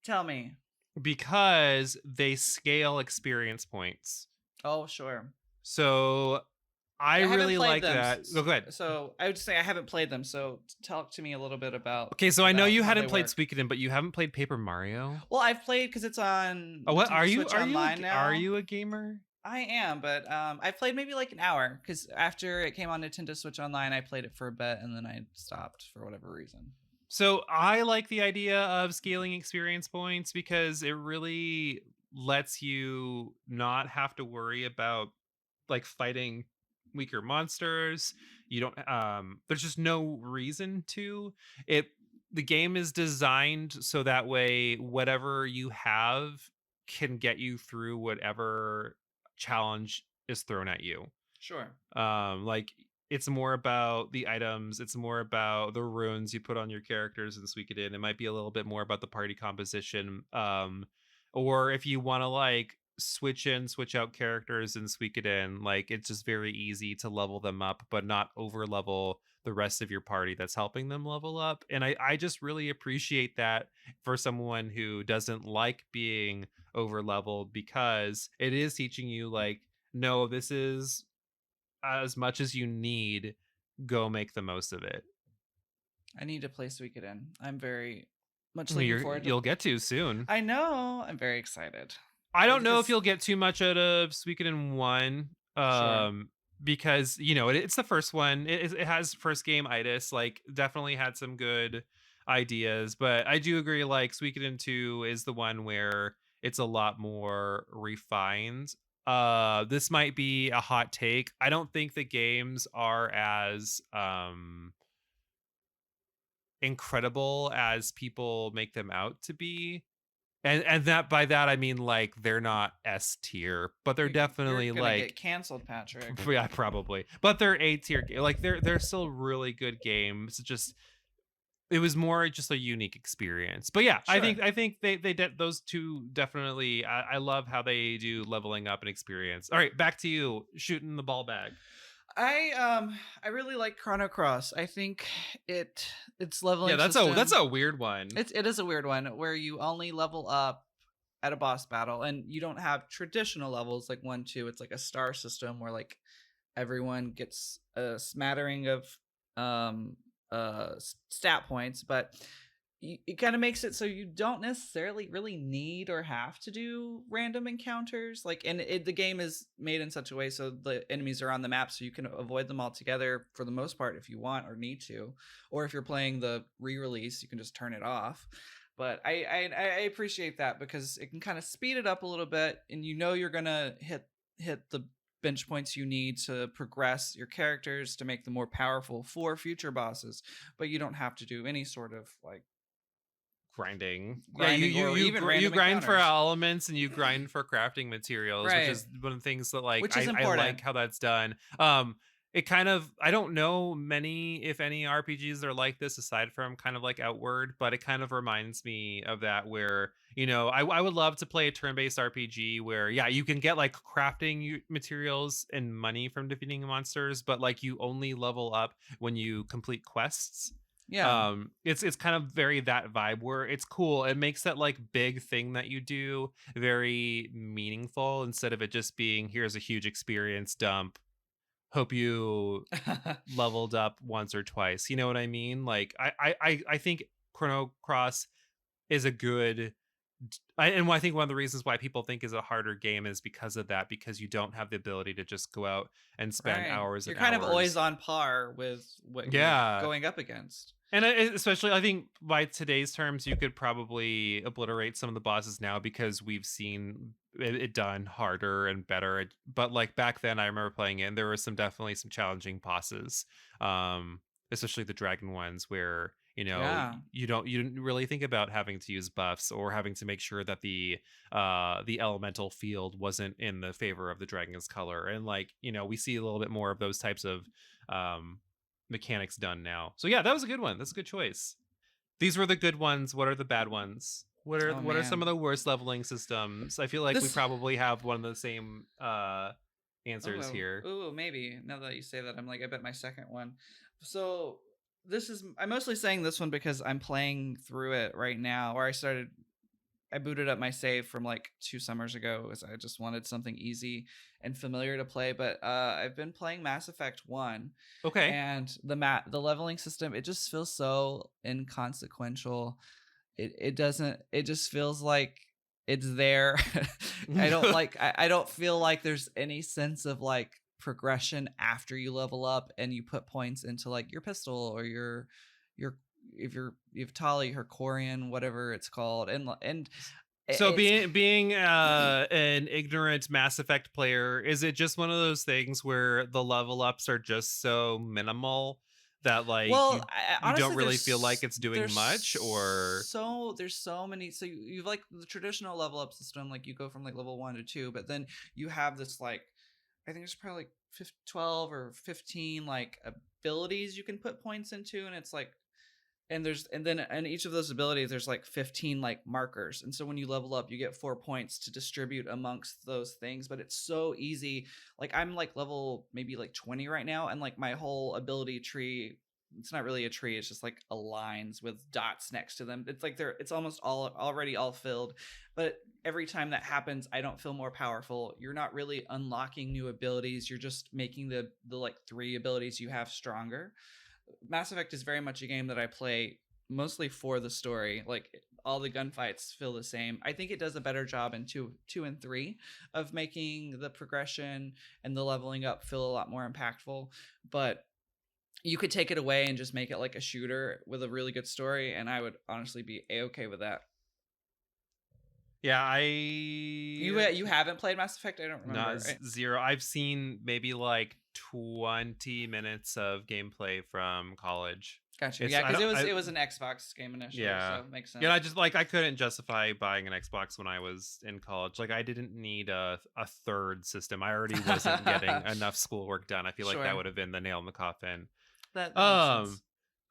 tell me. Because they scale experience points. Oh, sure. So I I haven't really played like them, that. Oh, go ahead. so I would say I haven't played them. So talk to me a little bit Okay, so I know you how they hadn't played work. Suikoden, but you haven't played Paper Mario. Well, I've played because it's on Oh, what are Nintendo you? Switch Online Are now. you a gamer? I am, but I played maybe like an hour because after it came on Nintendo Switch Online, I played it for a bit and then I stopped for whatever reason. So I like the idea of scaling experience points because it really lets you not have to worry about like fighting weaker monsters. You don't there's just no reason to. It The game is designed so that way whatever you have can get you through whatever challenge is thrown at you. Sure. Like it's more about the items, it's more about the runes you put on your characters in Suikoden. It might be a little bit more about the party composition. Or if you want to like switch in, switch out characters in Suikoden, like it's just very easy to level them up, but not over level the rest of your party that's helping them level up. And I just really appreciate that for someone who doesn't like being over leveled, because it is teaching you like, no, this is as much as you need, go make the most of it. I need to play Suikoden. I'm very much Well, looking forward to. you'll get to soon. I know. I'm very excited. I don't know if Because you'll get too much out of Suikoden 1, sure. because it's the first one. It has first game itis. Like, definitely had some good ideas, but I do agree. Like, Suikoden 2 is the one where it's a lot more refined. This might be a hot take. I don't think the games are as incredible as people make them out to be. And that, by that I mean like they're not S tier, but they're You're definitely gonna get like canceled, Patrick. yeah, probably. But they're A tier. Like they're still really good games. It was more just a unique experience. But yeah, I think Sure. those two definitely. I love how they do leveling up and experience. All right, back to you shooting the ball back. I really like Chrono Cross. I think its Yeah, leveling that's system. a weird one. It is a weird one where you only level up at a boss battle and you don't have traditional levels like 1 2. It's like a star system where like everyone gets a smattering of um stat points, but it kind of makes it so you don't necessarily really need or have to do random encounters. Like, and the game is made in such a way so the enemies are on the map, so you can avoid them altogether for the most part if you want or need to, or if you're playing the re-release, you can just turn it off. But I appreciate that because it can kind of speed it up a little bit, and you're gonna hit the bench points you need to progress your characters to make them more powerful for future bosses, but you don't have to do any sort of like Grinding. Yeah, grinding or even you random grind for encounters. elements and you grind for crafting materials, which Right. is one of the things that like Which is I important. like how that's done. It kind of, I don't know many if any RPGs that are like this aside from kind of like Outward, but it kind of reminds me of that where, I would love to play a turn-based RPG where yeah, you can get like crafting materials and money from defeating monsters, but like you only level up when you complete quests. Yeah. It's kind of very that vibe where it's cool. It makes that like big thing that you do very meaningful instead of it just being here's a huge experience dump. Hope you leveled up once or twice. You know what I mean? Like I think Chrono Cross is a good and I think one of the reasons why people think is a harder game is because of that, because you don't have the ability to just go out and spend Right. hours You're and kind of always hours. on par with what you're Yeah. going up against. And especially, I think by today's terms, you could probably obliterate some of the bosses now because we've seen it done harder and better. But like back then, I remember playing it, and there were definitely some challenging bosses, um, especially the dragon ones, where Yeah. you didn't really think about having to use buffs or having to make sure that the elemental field wasn't in the favor of the dragon's color, and like we see a little bit more of those types of um mechanics done now. So yeah, that was a good one. That's a good choice. These were the good ones. What are the bad ones? Oh What are some of man. the worst leveling systems? I feel like we This probably have one of the same answers oh, here. oh, maybe. Now that you say that, I'm like, I bet my second one. So this is I'm mostly saying this one because I'm playing through it right now, or I booted up my save from like 2 summers ago as I just wanted something easy and familiar to play. But I've been playing Mass Effect 1, Okay. and the leveling system, it just feels so inconsequential. It doesn't, it just feels like it's there. I don't feel like there's any sense of like progression after you level up and you put points into like your pistol or your if you've Tali, her Corian, whatever it's called, and So it's being an ignorant Mass Effect player, is it just one of those things where the level ups are just so minimal that like well, you don't honestly, really feel like it's doing much, or there's so many. So you've like the traditional level up system, like you go from like level 1 to 2, but then you have this like, I think there's probably like 12 or 15 like abilities you can put points into, and it's like, and then in each of those abilities there's like 15 like markers, and so when you level up you get 4 points to distribute amongst those things. But it's so easy. Like I'm like level maybe like 20 right now, and like my whole ability tree, it's not really a tree, it's just like a lines with dots next to them. It's like it's almost all already all filled. But every time that happens I don't feel more powerful. You're not really unlocking new abilities, you're just making the like 3 abilities you have stronger. Mass Effect is very much a game that I play mostly for the story. Like all the gunfights feel the same. I think it does a better job in two and three of making the progression and the leveling up feel a lot more impactful. But you could take it away and just make it like a shooter with a really good story, and I would honestly be a-okay with that. yeah, You haven't played Mass Effect? I don't not remember. zero. I've seen maybe like 20 minutes of gameplay from college. Gotcha. It's Yeah, I because don't it was an Xbox game initially, Yeah. so it makes Yeah, sense. I just like I couldn't justify buying an Xbox when I was in college. Like I didn't need a third system. I already wasn't getting enough schoolwork done. I feel like that Sure. would have been the nail in the coffin. That makes Um sense.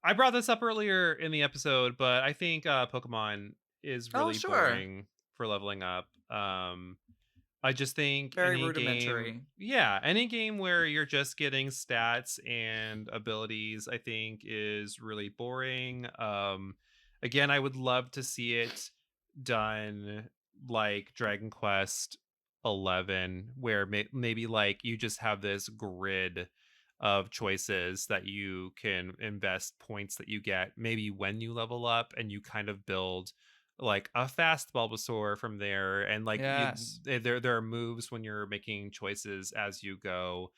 I brought this up earlier in the episode, but I think Pokemon is Oh, really sure. boring for leveling up. I just think Very rudimentary. any game where you're just getting stats and abilities, I think is really boring. Again, I would love to see it done like Dragon Quest 11, where maybe like you just have this grid of choices that you can invest points that you get maybe when you level up, and you kind of build like a fast Bulbasaur from there, and like Yes. there are moves when you're making choices as you go,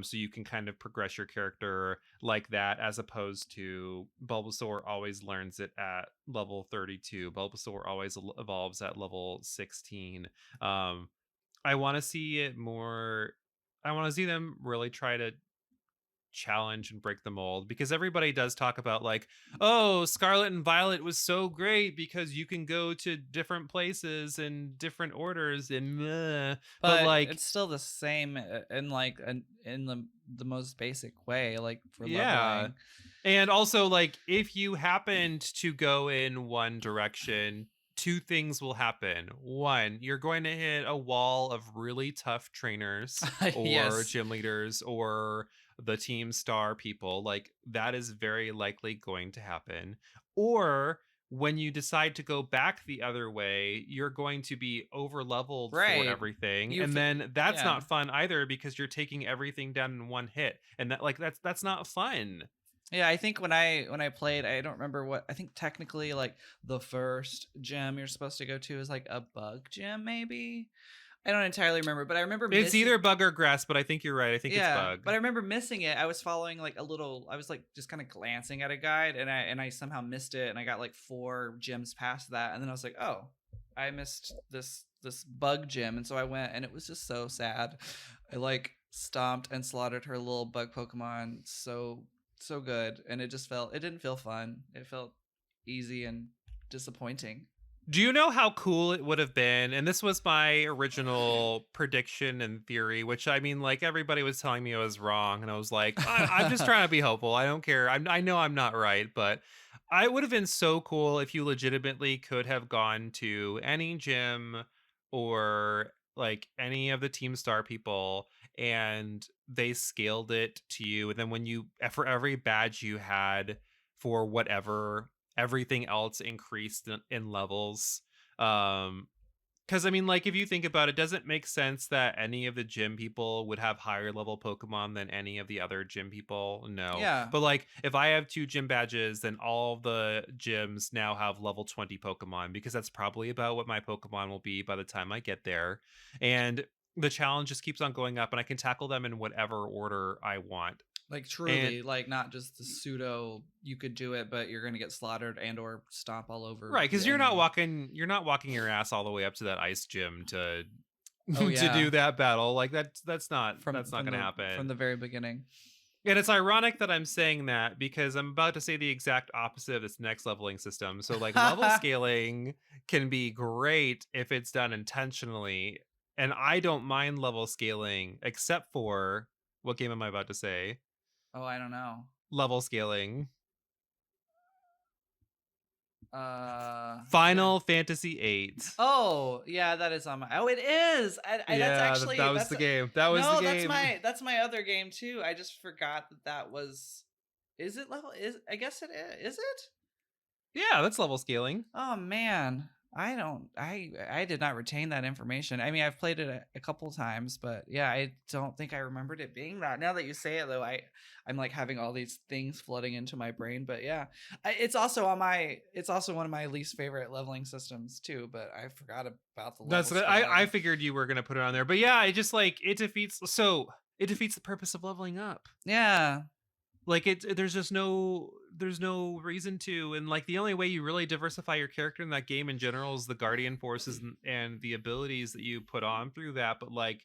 so you can kind of progress your character like that, as opposed to Bulbasaur always learns it at level 32. Bulbasaur always evolves at level 16. um I want to see it more. I want to see them really try to challenge and break the mold, because everybody does talk about like, oh, Scarlet and Violet was so great because you can go to different places and different orders and but But like, it's still the same in like in the most basic way, like for yeah. leveling. And also, like, if you happened to go in one direction, two things will happen. One, you're going to hit a wall of really tough trainers or Yes. gym leaders or the team star people, like that is very likely going to happen. Or when you decide to go back the other way, you're going to be over leveled for Right. everything. You And f- then that's yeah. not fun either because you're taking everything down in one hit. And that like that's not fun. Yeah, I think when I played, I don't remember what I think technically like the first gym you're supposed to go to is like a bug gym, maybe. I don't entirely remember, but I remember It's missing. either bug or grass, but I think you're right. I think it's Yeah, bug. but I remember missing it. I was following like a little. I was like just kind of glancing at a guide, and I somehow missed it, and I got like 4 gyms past that, and then I was like, oh, I missed this bug gym, and so I went, and it was just so sad. I like stomped and slaughtered her little bug Pokemon so good, and it didn't feel fun. It felt easy and disappointing. Do you know how cool it would have been? And this was my original prediction and theory, which I mean, like everybody was telling me I was wrong, and I was like, I'm just trying to be hopeful. I don't care. I know I'm not right, but I would have been so cool if you legitimately could have gone to any gym or like any of the Team Star people, and they scaled it to you. And then when you for every badge you had for whatever everything else increased in levels. Because I mean, like, if you think about it, does it make sense that any of the gym people would have higher level Pokemon than any of the other gym people? No. Yeah, But like, if I have 2 gym badges, then all the gyms now have level 20 Pokemon because that's probably about what my Pokemon will be by the time I get there. And the challenge just keeps on going up, and I can tackle them in whatever order I want. like And truly, like not just the pseudo. You could do it, but you're gonna get slaughtered and or stomp all over right, because the enemy. you're not walking your ass all the way up to that ice gym to Oh to yeah, do that battle. Like from that's not from gonna the happen. from the very beginning. And it's ironic that I'm saying that because I'm about to say the exact opposite of this next leveling system. So like level scaling can be great if it's done intentionally. And I don't mind level scaling except for what game am I about to say? Oh, I don't know. Level scaling. Yeah. Final Fantasy 8. Oh, yeah, that is on my. Oh, it is. That's Yeah, actually that was that's the game. That was the no, game. that's my other game too. I just forgot that was. Is it level? Is I guess it is. Is it? Yeah, that's level scaling. Oh man, I don't. I did not retain that information. I mean, I've played it a couple times, but yeah, I don't think I remembered it being that. Now that you say it, though, I'm like having all these things flooding into my brain. But yeah, it's also on my. It's also one of my least favorite leveling systems too. But I forgot about the level That's what I scaling. figured you were gonna put it on there. But yeah, it just like it defeats the purpose of leveling up. Yeah, Like there's just there's no reason to, and like the only way you really diversify your character in that game in general is the guardian forces and the abilities that you put on through that. But like,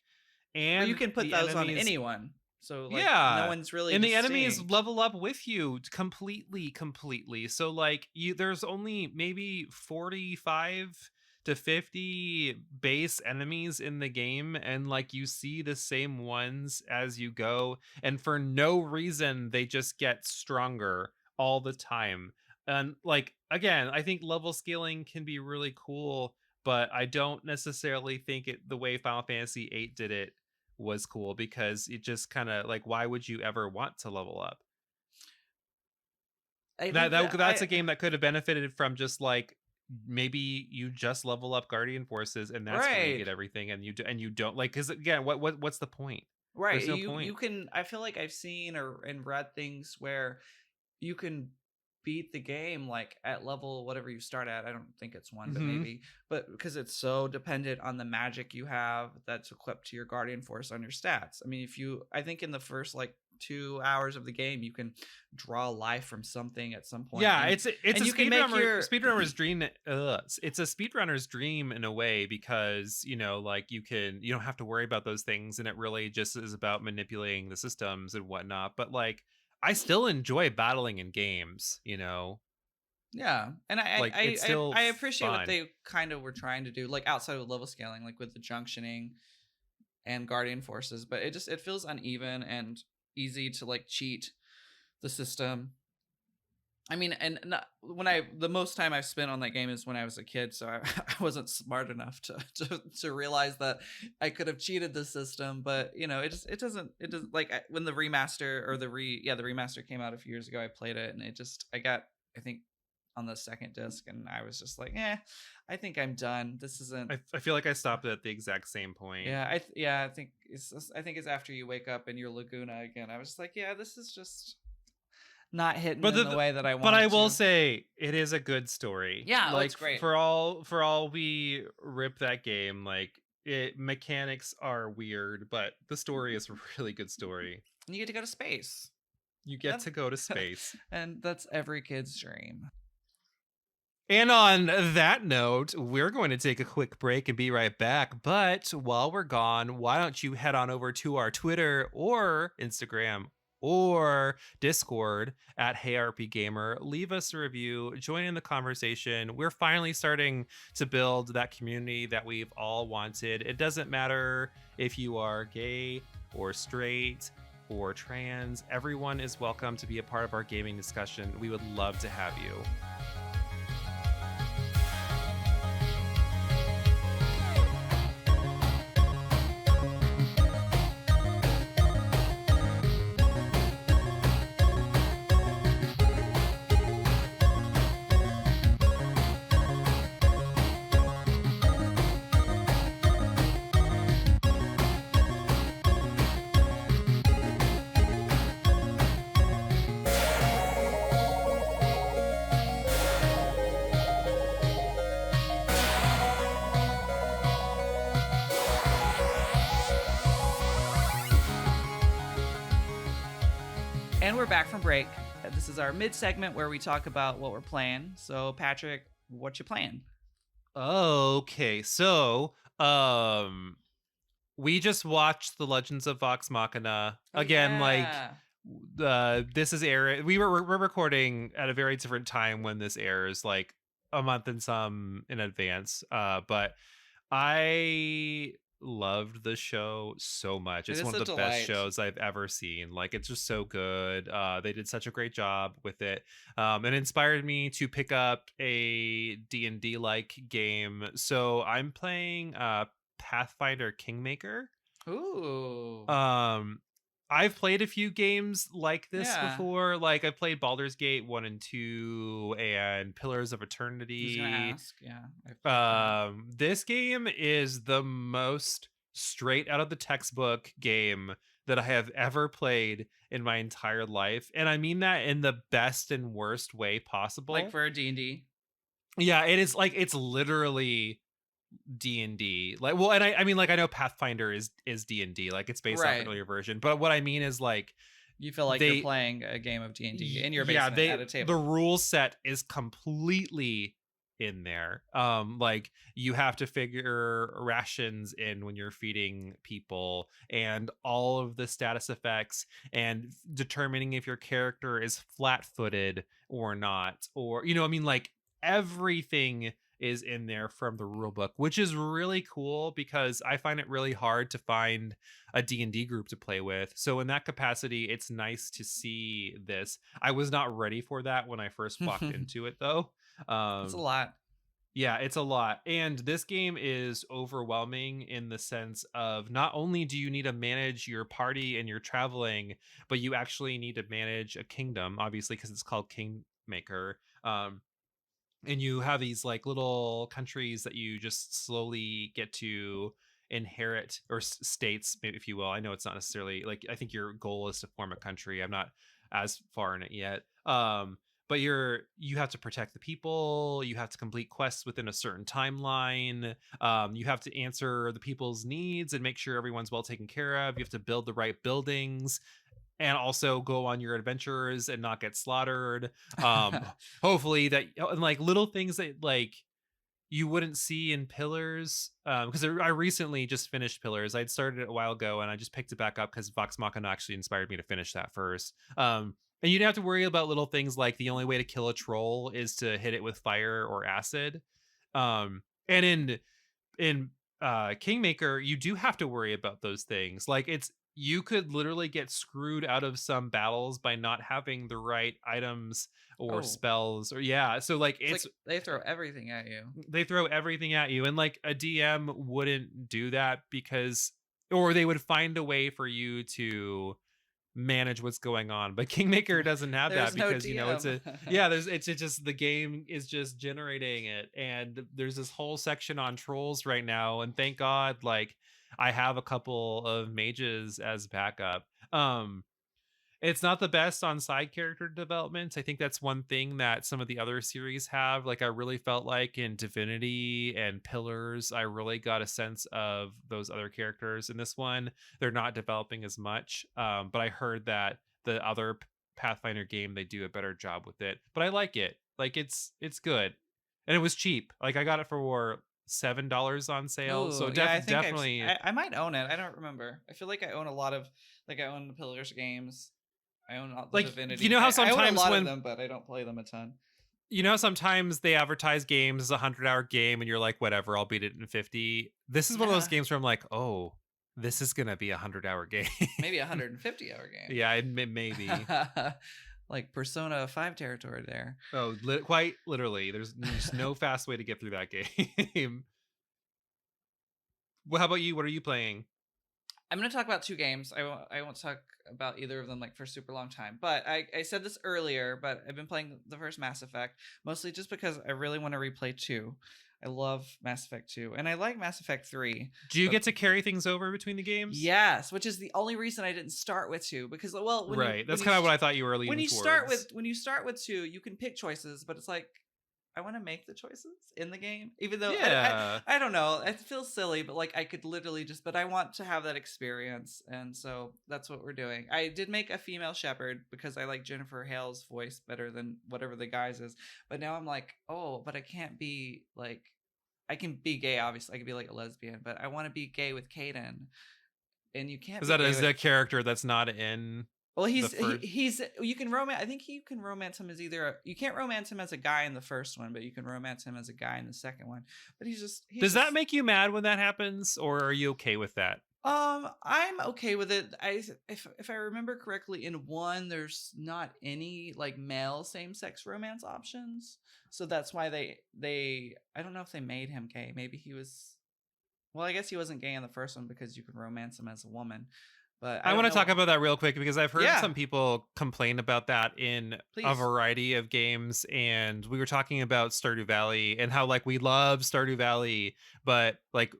but you and can put the those on enemies, anyone. So like, no yeah, one's really and the enemies distinct. level up with you completely. So like there's only maybe 45 to 50 base enemies in the game, and like you see the same ones as you go, and for no reason they just get stronger all the time. And like again, I think level scaling can be really cool, but I don't necessarily think it the way Final Fantasy 8 did it was cool because it just kind of like why would you ever want to level up? I think that That's a game that could have benefited from just like maybe you just level up guardian forces and that's where you right. get everything, and you don't like, because again what's the point? Right. There's no You point. can I feel like I've seen or and read things where you can beat the game like at level whatever you start at. I don't think it's one, but Hmm. maybe. But because it's so dependent on the magic you have that's equipped to your guardian force on your stats. I mean, if you I think in the first like 2 hours of the game you can draw life from something at some point Yeah, it's and a you can make your speedrunner's dream. It's a speedrunner's dream in a way because like you don't have to worry about those things, and it really just is about manipulating the systems and whatnot. But like I still enjoy battling in games. yeah, and Like it's still I appreciate what fun. they kind of were trying to do, like outside of level scaling, like with the junctioning and guardian forces. But it feels uneven and easy to like cheat the system. I mean, and not, when I the most time I've spent on that game is when I was a kid, so I, I wasn't smart enough to realize that I could have cheated the system. But you know, it doesn't like when the remaster or the remaster came out a few years ago. I played it and I got, I think, on the second disc, and I was just like, I think I'm done. This isn't. I feel like I stopped at the exact same point. Yeah, I think it's after you wake up in your Laguna again. I was just like, yeah, this is just not hitting But in the way that I but want I it will to. say it is a good story. Yeah, oh, it's Like great. for all we rip that game, like it mechanics are weird, but the story is a really good story. And you get to go to space. You get to go to space. And that's every kid's dream. And on that note, we're going to take a quick break and be right back. But while we're gone, why don't you head on over to our Twitter or Instagram or Discord at HeyRPGaymer. Leave us a review, join in the conversation. We're finally starting to build that community that we've all wanted. It doesn't matter if you are gay or straight or trans. Everyone is welcome to be a part of our gaming discussion. We would love to have you. And we're back from break. This is our mid segment where we talk about what we're playing. So, Patrick, what you playing? Okay, so we just watched The Legends of Vox Machina again. Yeah. Like, this is air. We're recording at a very different time when this airs, like a month and some in advance. But I loved the show so much. It's one of the best shows I've ever seen. Like, it's just so good. They did such a great job with it. It inspired me to pick up a D&D like game. So I'm playing Pathfinder Kingmaker. Ooh. I've played a few games like this before. Like, I played Baldur's Gate 1 and 2 and Pillars of Eternity. I was gonna ask, yeah. This game is the most straight out of the textbook game that I have ever played in my entire life. And I mean that in the best and worst way possible. Like for a D&D? Yeah, it is like, it's literally D&D. Like, well, and I mean, like, I know Pathfinder is D&D, like it's based off an earlier version, but what I mean is, like, you feel like you're playing a game of D&D in your basement at a table. The rule set is completely in there. Like, you have to figure rations in when you're feeding people, and all of the status effects, and determining if your character is flat-footed or not, or, you know, I mean, like, everything is in there from the rule book, which is really cool because I find it really hard to find a D&D group to play with. So in that capacity, it's nice to see this. I was not ready for that when I first walked into it, though. It's a lot. Yeah, it's a lot. And this game is overwhelming in the sense of, not only do you need to manage your party and your traveling, but you actually need to manage a kingdom, obviously, because it's called Kingmaker. And you have these like little countries that you just slowly get to inherit, or states, if you will. I know it's not necessarily like, I think your goal is to form a country. I'm not as far in it yet. But you have to protect the people. You have to complete quests within a certain timeline. You have to answer the people's needs and make sure everyone's well taken care of. You have to build the right buildings, and also go on your adventures and not get slaughtered. Hopefully that, and like little things that like you wouldn't see in Pillars, because I recently just finished Pillars. I'd started it a while ago and I just picked it back up because Vox Machina actually inspired me to finish that first. And you don't have to worry about little things like the only way to kill a troll is to hit it with fire or acid. And in Kingmaker, you do have to worry about those things. Like you could literally get screwed out of some battles by not having the right items or Oh, spells or yeah. So like it's like they throw everything at you. they throw everything at you and like a DM wouldn't do that because or they would find a way for you to manage what's going on, but Kingmaker doesn't have that There's no because it's DM. a yeah there's it's just the game is just generating it, and there's this whole section on trolls right now, and thank god like I have a couple of mages as backup. It's not the best on side character development. I think that's one thing that some of the other series have. Like I really felt like in Divinity and Pillars, I really got a sense of those other characters. In this one, they're not developing as much. But I heard that the other Pathfinder game, they do a better job with it. But I like it. Like it's good. And it was cheap. Like I got it for $7 on sale. So Ooh, yeah, I think definitely I might own it. I don't remember. I feel like I own a lot of like I own the Pillars games. I own all the like Divinity. you know how I own a sometimes lot of when them, but I don't play them a ton. sometimes they advertise games as a 100-hour game and you're like, whatever, I'll beat it in 50. This is one of those Yeah, games where I'm like, oh, this is going to be a 100-hour game. maybe a 150-hour game. Yeah, maybe. Like Persona 5 territory there. Oh, quite literally. There's no fast way to get through that game. Well, how about you? What are you playing? I'm going to talk about two games. I won't talk about either of them like for a super long time. But I said this earlier, but I've been playing the first Mass Effect mostly just because I really want to replay 2. I love Mass Effect 2 and I like Mass Effect 3. Do you get to carry things over between the games? Yes, which is the only reason I didn't start with 2 because well, right. That's kind of what I thought you were leaning towards. When you start with 2, you can pick choices, but it's like I want to make the choices in the game, even though Yeah. I don't know. It feels silly, but like I could literally just, but I want to have that experience. And so that's what we're doing. I did make a female shepherd because I like Jennifer Hale's voice better than whatever the guy's is. But now I'm like, oh, but I can't be like, I can be gay, obviously. I could be like a lesbian, but I want to be gay with Kaden. And you can't Is be that gay is with a character that's not in well, first? he's you can romance. I think you can romance him as either you can't romance him as a guy in the first one, but you can romance him as a guy in the second one. But Does that make you mad when that happens, or are you okay with that? I'm okay with it. If I remember correctly, in one there's not any like male same sex romance options, so that's why they I don't know if they made him gay. Maybe he was. Well, I guess he wasn't gay in the first one because you can romance him as a woman. But I I don't want to know. talk about that real quick because I've heard Yeah, some people complain about that in a please. variety of games. And we were talking about Stardew Valley and how like we love Stardew Valley, but like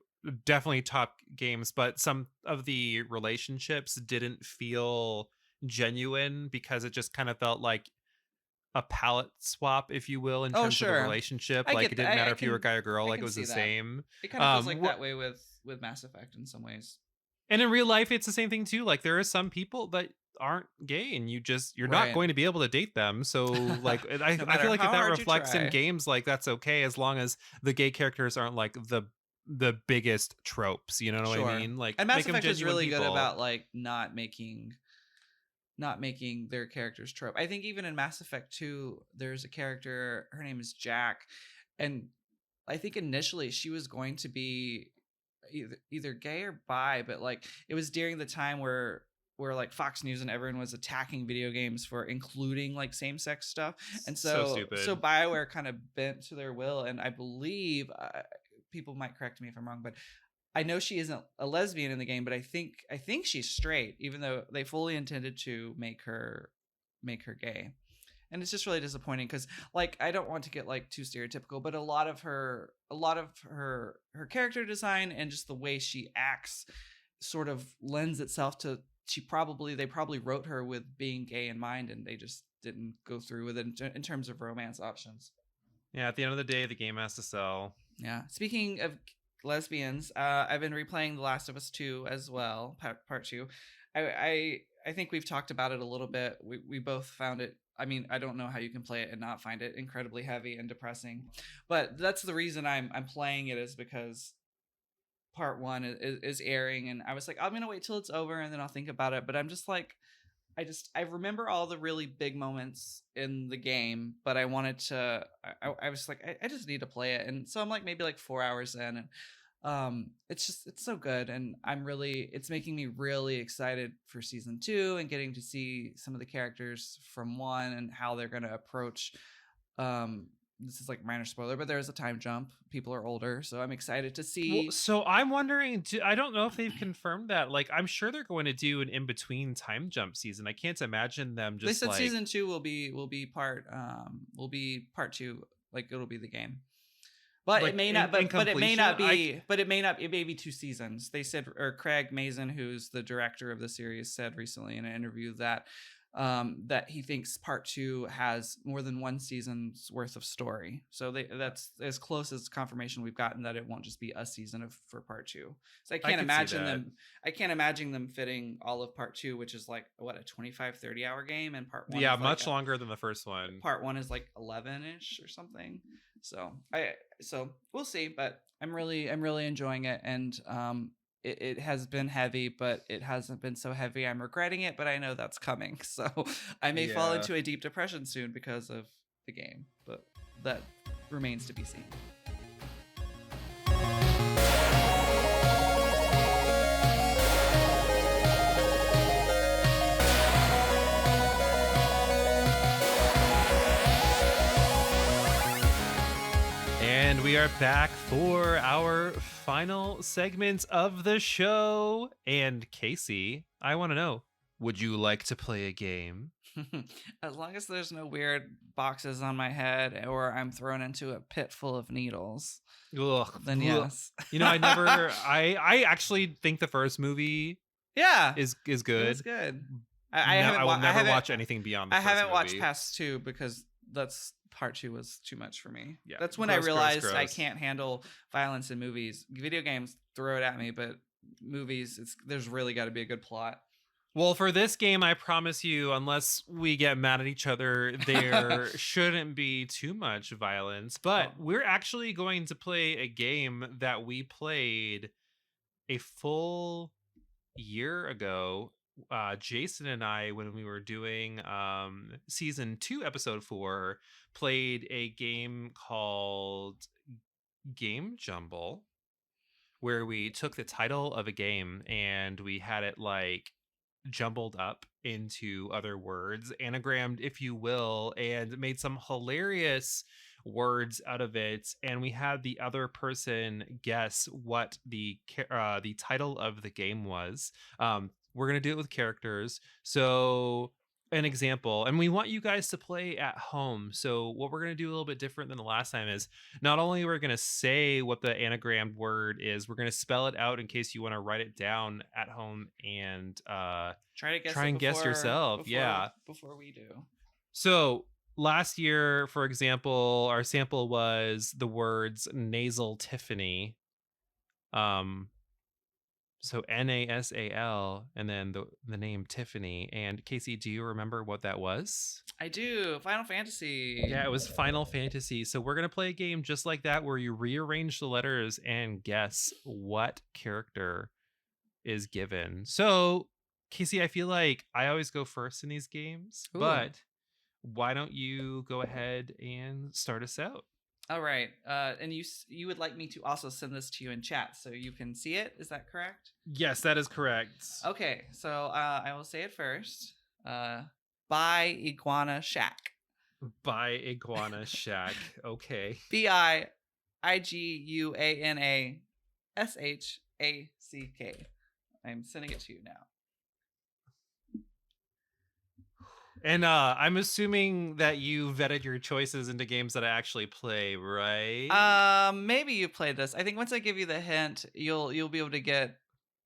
definitely top games, but some of the relationships didn't feel genuine because it just kind of felt like a palette swap, if you will, in Oh, terms of the sure. relationship. I Like get it that. didn't matter if you were a guy or girl, I like it can was see the that. same. It kind of feels like that way with Mass Effect in some ways. And in real life, it's the same thing too. Like there are some people that aren't gay and you're not Right. going to be able to date them. So like No I matter feel like if how that hard you reflects in try. games, like that's okay as long as the gay characters aren't like the biggest tropes. You know what I Sure. mean? Like And Mass make them Effect is genuine really good people. about like not making their characters trope. I think even in Mass Effect 2, there's a character, her name is Jack, and I think initially she was going to be either gay or bi, but like it was during the time where like Fox News and everyone was attacking video games for including like same-sex stuff. And So so stupid. BioWare kind of bent to their will, and I believe people might correct me if I'm wrong, but I know she isn't a lesbian in the game, but I think she's straight, even though they fully intended to make her gay. And it's just really disappointing because like I don't want to get like too stereotypical, but a lot of her character design and just the way she acts sort of lends itself to they probably wrote her with being gay in mind, and they just didn't go through with it in terms of romance options. Yeah, at the end of the day, the game has to sell. Yeah. Speaking of lesbians, I've been replaying The Last of Us 2 as well, part 2. I think we've talked about it a little bit. We both found it. I mean, I don't know how you can play it and not find it incredibly heavy and depressing, but that's the reason I'm playing it is because part 1 is airing, and I was like, I'm gonna wait till it's over and then I'll think about it. But I'm just like, I remember all the really big moments in the game, but I wanted to. I was like, I just need to play it, and so I'm like maybe like 4 hours in, and It's so good, and it's making me really excited for season 2 and getting to see some of the characters from 1 and how they're going to approach. This is like minor spoiler, but there's a time jump. People are older, so I'm excited to see. Well, so I'm wondering, I don't know if they've confirmed that. Like, I'm sure they're going to do an in-between time jump season. I can't imagine them They just said like season 2 will be part 2, like it'll be the game. But like it may not. in But it may completion. not be. But it may not. It may be 2 seasons. They said, or Craig Mazin, who's the director of the series, said recently in an interview that that he thinks part 2 has more than 1 season's worth of story. So that's as close as confirmation we've gotten that it won't just be a season for part 2. So I can't imagine them. I can't imagine them fitting all of part 2, which is like what, a 25-30 hour game, and part 1. Yeah, much longer than the first one. Part 1 is like 11ish or something. So we'll see, but I'm really enjoying it, and it has been heavy, but it hasn't been so heavy I'm regretting it, but I know that's coming. So I may fall into a deep depression soon because of the game, but that remains to be seen. And we are back for our final segment of the show. And Casey, I want to know, would you like to play a game? As long as there's no weird boxes on my head or I'm thrown into a pit full of needles, then yes. I actually think the first movie is good. It's good. I will never watch anything beyond the first movie. I haven't watched past 2 because that's part 2 was too much for me. Yeah, that's when I realized I can't handle violence in movies. Video games, throw it at me, but movies, there's really got to be a good plot. Well, for this game, I promise you, unless we get mad at each other, there shouldn't be too much violence. But we're actually going to play a game that we played a full year ago. Jason and I, when we were doing season 2, episode 4, played a game called Game Jumble, where we took the title of a game and we had it like jumbled up into other words, anagrammed, if you will, and made some hilarious words out of it. And we had the other person guess what the title of the game was. We're going to do it with characters. So an example, and we want you guys to play at home. So what we're going to do a little bit different than the last time is not only we're going to say what the anagrammed word is, we're going to spell it out in case you want to write it down at home and try and guess yourself. Before we do. So last year, for example, our sample was the words nasal Tiffany. So NASAL and then the name Tiffany. And Casey, do you remember what that was? I do. Final Fantasy. Yeah, it was Final Fantasy. So we're going to play a game just like that where you rearrange the letters and guess what character is given. So, Casey, I feel like I always go first in these games, but why don't you go ahead and start us out? All right. And you would like me to also send this to you in chat so you can see it. Is that correct? Yes, that is correct. Okay. So I will say it first. By Iguana Shack. By Iguana Shack. Okay. BIIGUANASHACK. I'm sending it to you now. And I'm assuming that you vetted your choices into games that I actually play, right? Maybe you played this. I think once I give you the hint, you'll be able to get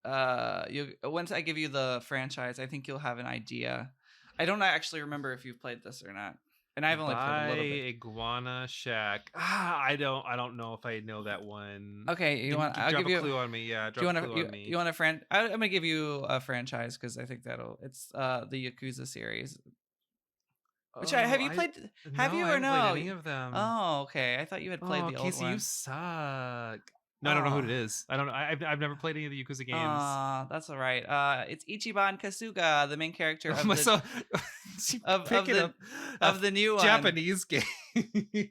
once I give you the franchise, I think you'll have an idea. I don't actually remember if you've played this or not. And I've only played a little bit. Iguana Shack. I don't know if I know that one. Okay, I'll give you a clue on me. Yeah, drop a clue on me. You want a friend? I'm gonna give you a franchise because I think it's the Yakuza series. Which have you played? Have you or no? I haven't played any of them. Oh, okay. I thought you had played the old Casey, one. you suck. No, I don't know who it is. I don't know. I've never played any of the Yakuza games. That's all right. It's Ichiban Kasuga, the main character of of the new Japanese game.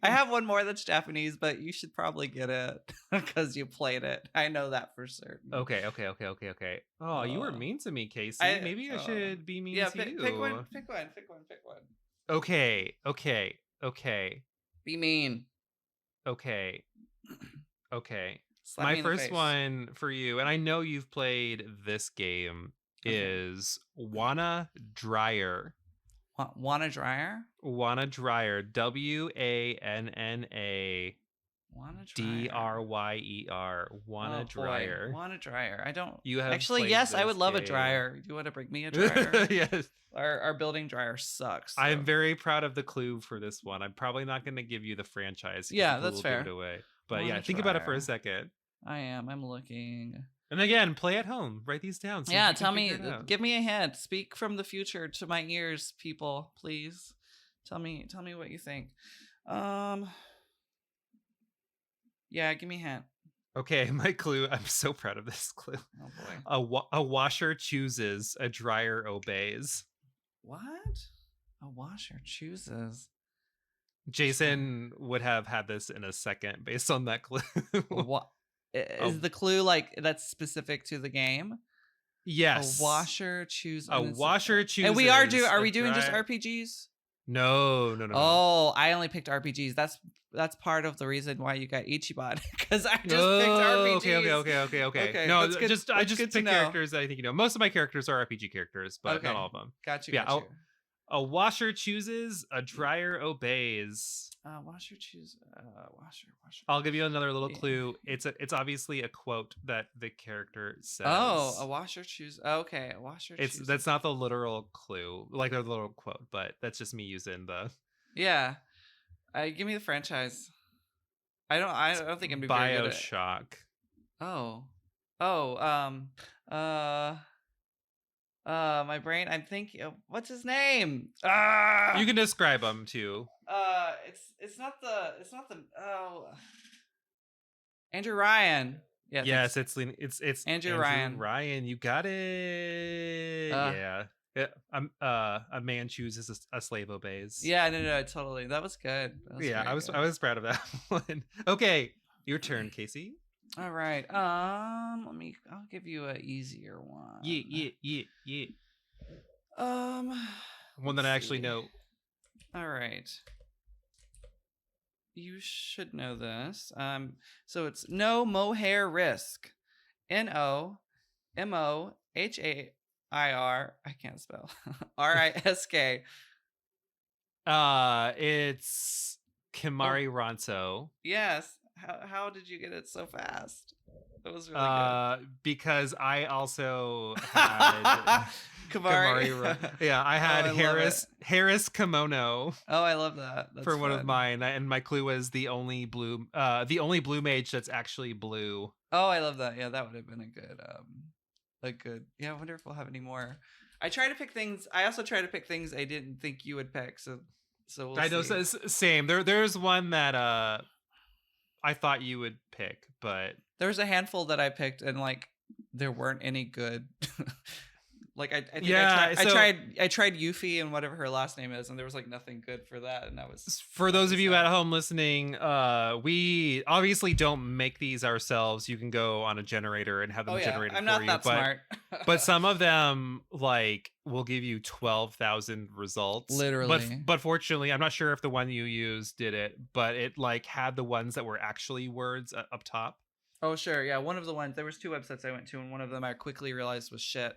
I have one more that's Japanese, but you should probably get it because you played it. I know that for certain. Okay. Oh, you were mean to me, Casey. Maybe I should be mean to you. Pick one. Okay. Be mean. Okay. Slap My me in the first face. one for you, and I know you've played this game, is Wanna Dryer. Wanna Dryer? Wanna Dryer. WANNA. DRYER. Wanna Dryer. Wanna Dryer. I don't. You have actually, yes, I would love a dryer. You want to bring me a dryer? Yes. Our building dryer sucks. So. I'm very proud of the clue for this one. I'm probably not going to give you the franchise. Yeah, that's fair. Give it away. But yeah, think about it for a second. I am. I'm looking. And again, play at home. Write these down. Yeah, tell me. Give me a hint. Speak from the future to my ears, people. Please, tell me what you think. Yeah, give me a hint. Okay, my clue. I'm so proud of this clue. Oh boy. A washer chooses, a dryer obeys. What? A washer chooses. Jason would have had this in a second based on that clue. What is the clue like that's specific to the game? Yes. A washer chooses. A washer chooses. And are we doing just RPGs? No. Oh, I only picked RPGs. That's part of the reason why you got Ichiban, because I just picked RPGs. Okay. No, I just pick characters that I think you know. Most of my characters are RPG characters, but not all of them. Got you. A washer chooses, a dryer obeys. Washer chooses. Washer. I'll give you another little clue. It's obviously a quote that the character says. Oh, a washer chooses. Okay, a washer. That's not the literal clue, like the literal quote, but that's just me using the. Yeah, give me the franchise. I don't think I'm be very good at BioShock. My brain. I'm thinking. What's his name? You can describe him too. It's not the. Andrew Ryan. Yeah. Yes, it's Andrew Ryan. Ryan, you got it. Yeah. A man chooses, a slave obeys. Yeah, no, totally. That was good. I was proud of that one. Okay, your turn, Casey. All right. I'll give you an easier one. Yeah. One that I actually know. All right. You should know this. So it's no mohair risk. NOMOHAIR. I can't spell. RISK. It's Kimari Ronso. Yes. How did you get it so fast? That was really good. Because I also had Kimari. Yeah, I had Harris Kimono. Oh, I love that. That's for one of mine, and my clue was the only blue mage that's actually blue. Oh, I love that. Yeah, that would have been a good. Yeah, I wonder if we'll have any more. I also try to pick things I didn't think you would pick. So we'll I know. see. Same. There's one that I thought you would pick, but there was a handful that I picked, and like there weren't any good. Like I tried Yuffie and whatever her last name is, and there was like nothing good for that, and for those of you at home listening, we obviously don't make these ourselves. You can go on a generator and have them generated I'm for not you. That smart. But some of them like will give you 12,000 results. Literally. But fortunately, I'm not sure if the one you used did it, but it like had the ones that were actually words up top. Oh sure, yeah. One of the ones, there was 2 websites I went to, and one of them I quickly realized was shit.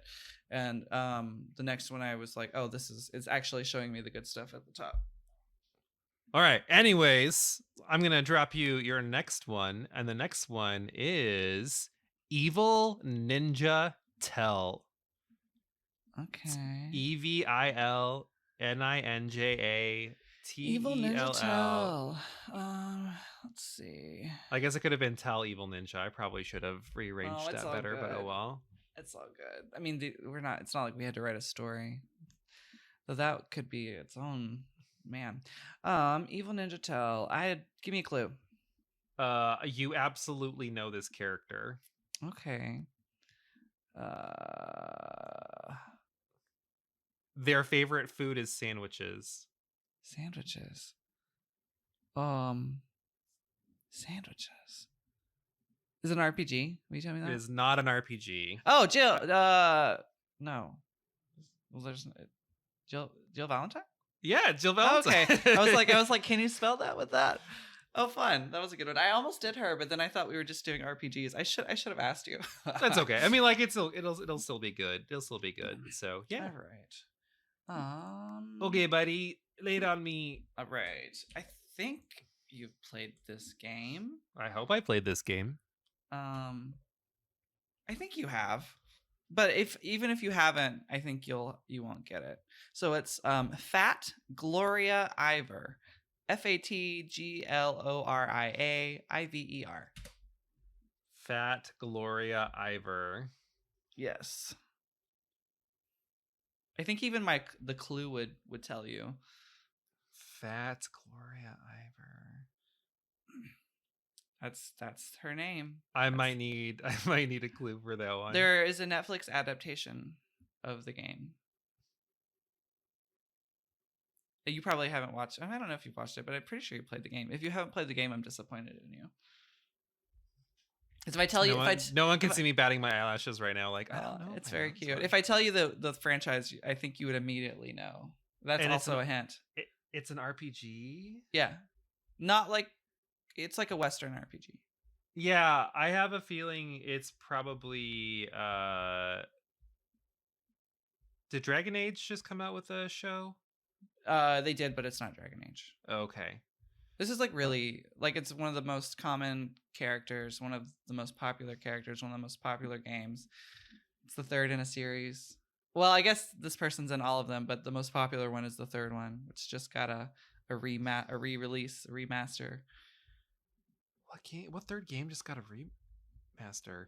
And the next one I was like, oh, it's actually showing me the good stuff at the top. All right. Anyways, I'm gonna drop you your next one, and the next one is Evil Ninja Tell. Okay. EVILNINJATELL. Evil Ninja Tell. Let's see. I guess it could have been Tell Evil Ninja. I probably should have rearranged that better, but oh well. It's all good. I mean, it's not like we had to write a story. So that could be its own, man. Evil Ninja Tell. Give me a clue. You absolutely know this character. Okay. Their favorite food is sandwiches. Sandwiches. Sandwiches. Is it an RPG? Will you tell me that? It is not an RPG. Oh, Jill. No. Well, there's Jill Valentine. Yeah, Jill Valentine. Okay. I was like, can you spell that with that? Oh, fun. That was a good one. I almost did her, but then I thought we were just doing RPGs. I should have asked you. That's okay. I mean, like it'll still be good. It'll still be good. So yeah. All right. Okay, buddy. Lay it on me. All right. I think you've played this game. I hope I played this game. I think you have. But even if you haven't, I think you won't get it. So it's Fat Gloria Ivor. FATGLORIA IVER. Fat Gloria Ivor. Yes. I think even the clue would tell you. Fat Gloria Ivor. That's her name. I might need a clue for that one. There is a Netflix adaptation of the game. You probably haven't watched. I don't know if you've watched it, but I'm pretty sure you played the game. If you haven't played the game, I'm disappointed in you. If I tell you, no one can see me batting my eyelashes right now. Like, I don't know. It's very cute. If I tell you the franchise, I think you would immediately know. That's also a hint. It's an RPG. Yeah, not like it's like a Western RPG. Yeah, I have a feeling it's probably. Did Dragon Age just come out with a show? They did, but it's not Dragon Age. Okay. This is like really like it's one of the most common characters, one of the most popular characters, one of the most popular games. It's the third in a series. Well, I guess this person's in all of them, but the most popular one is the third one, which just got a re-release, a remaster. What third game just got a remaster?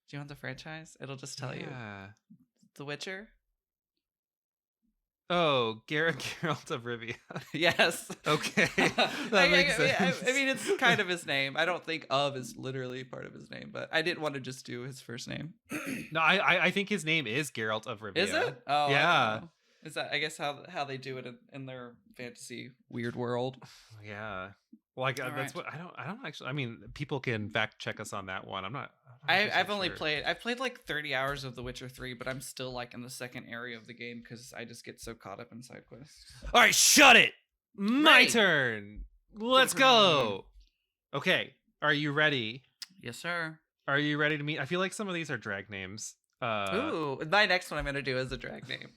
Do you want the franchise? It'll just tell you. The Witcher. Oh, Geralt of Rivia. Yes. Okay. That makes sense. I mean, it's kind of his name. I don't think of is literally part of his name, but I didn't want to just do his first name. No, I think his name is Geralt of Rivia. Is it? Oh, yeah. Is that, I guess, how they do it in their fantasy weird world? Yeah. Well, that's what I don't actually. I mean, people can fact check us on that one. I've played like 30 hours of The Witcher 3, but I'm still like in the second area of the game because I just get so caught up in side quests. All right, shut it. My turn. Let's go. Okay, are you ready? Yes, sir. Are you ready to meet? I feel like some of these are drag names. Ooh, my next one I'm gonna do is a drag name.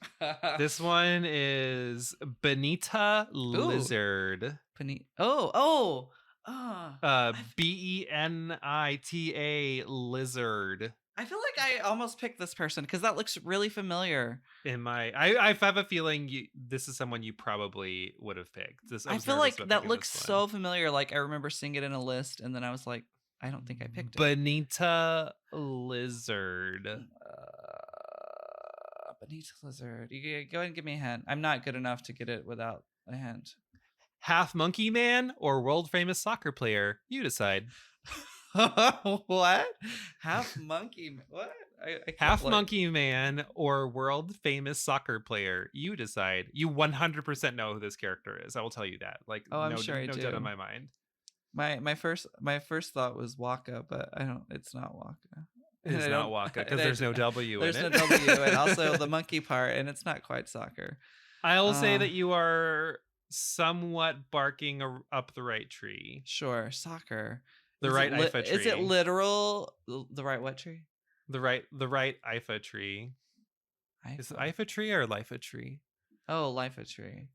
This one is Benita Lizard. Benita Lizard. I feel like I almost picked this person because that looks really familiar. I have a feeling this is someone you probably would have picked. I feel like that looks so familiar. Like I remember seeing it in a list, and then I was like, I don't think I picked it. Benita Lizard. Benita Lizard. You go ahead and give me a hint. I'm not good enough to get it without a hint. Half monkey man or world famous soccer player? You decide. What? Half monkey? What? Half monkey man or world famous soccer player? You decide. You 100% know who this character is. I will tell you that. Like, I'm sure I do. No doubt in my mind. My first thought was Waka, but I don't. It's not Waka. It's not Waka because there's no W in it. There's no W, and also the monkey part, and it's not quite soccer. I will say that you are somewhat barking up the right tree. Sure, soccer. The right IFA tree. Is it literal? The right what tree? The right IFA tree. Is it IFA tree or LIFA tree? Oh, LIFA tree.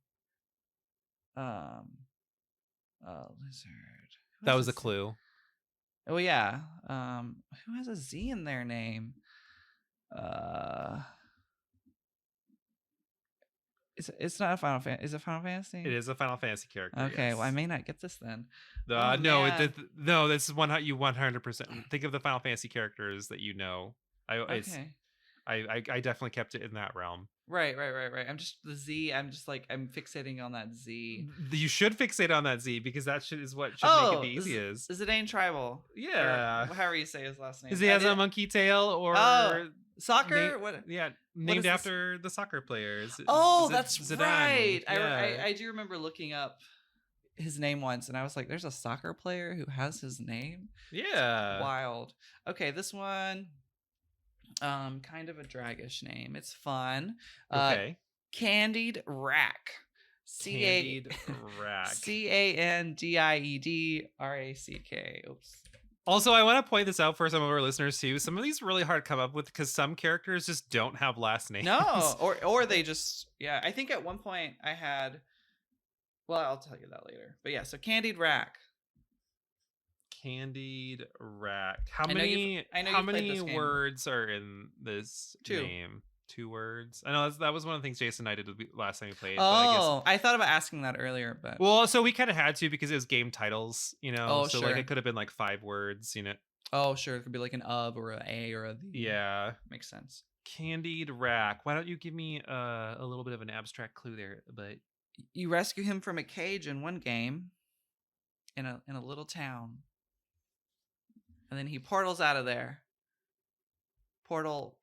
Lizard. That was a clue. Oh yeah. Who has a Z in their name? It's not a Final Fantasy. Is it Final Fantasy? It is a Final Fantasy character. Okay, yes. Well, I may not get this then. No, this is one you 100% think of the Final Fantasy characters that you know. I definitely kept it in that realm. Right. I'm just the Z. I'm just like I'm fixating on that Z. You should fixate on that Z because that is what should make it the easiest. Zidane Tribal. Yeah. Or however you say his last name. Is he has a monkey tail or? Soccer? What? Yeah, What named is this? after the soccer players. Oh, that's Zidane. right. Yeah. I do remember looking up his name once, and I was like, "There's a soccer player who has his name." Yeah. It's wild. Okay, this one, kind of a dragish name. It's fun. Okay. Candied Rack. Candied Rack. CANDIEDRACK. Oops. Also, I want to point this out for some of our listeners too. Some of these are really hard to come up with because some characters just don't have last names. No, or they just I think at one point I had. Well, I'll tell you that later. But yeah, so Candied Rack. Candied Rack. How many words are in this name? 2 words. I know that was one of the things Jason and I did last time we played. Oh, I thought about asking that earlier, but well, so we kind of had to because it was game titles, you know. Oh, so sure. like it could have been like 5 words, you know. Oh, sure. It could be like an of or an a or a the. Yeah, makes sense. Candied Rack. Why don't you give me a little bit of an abstract clue there? But you rescue him from a cage in one game, in a little town, and then he portals out of there. Portal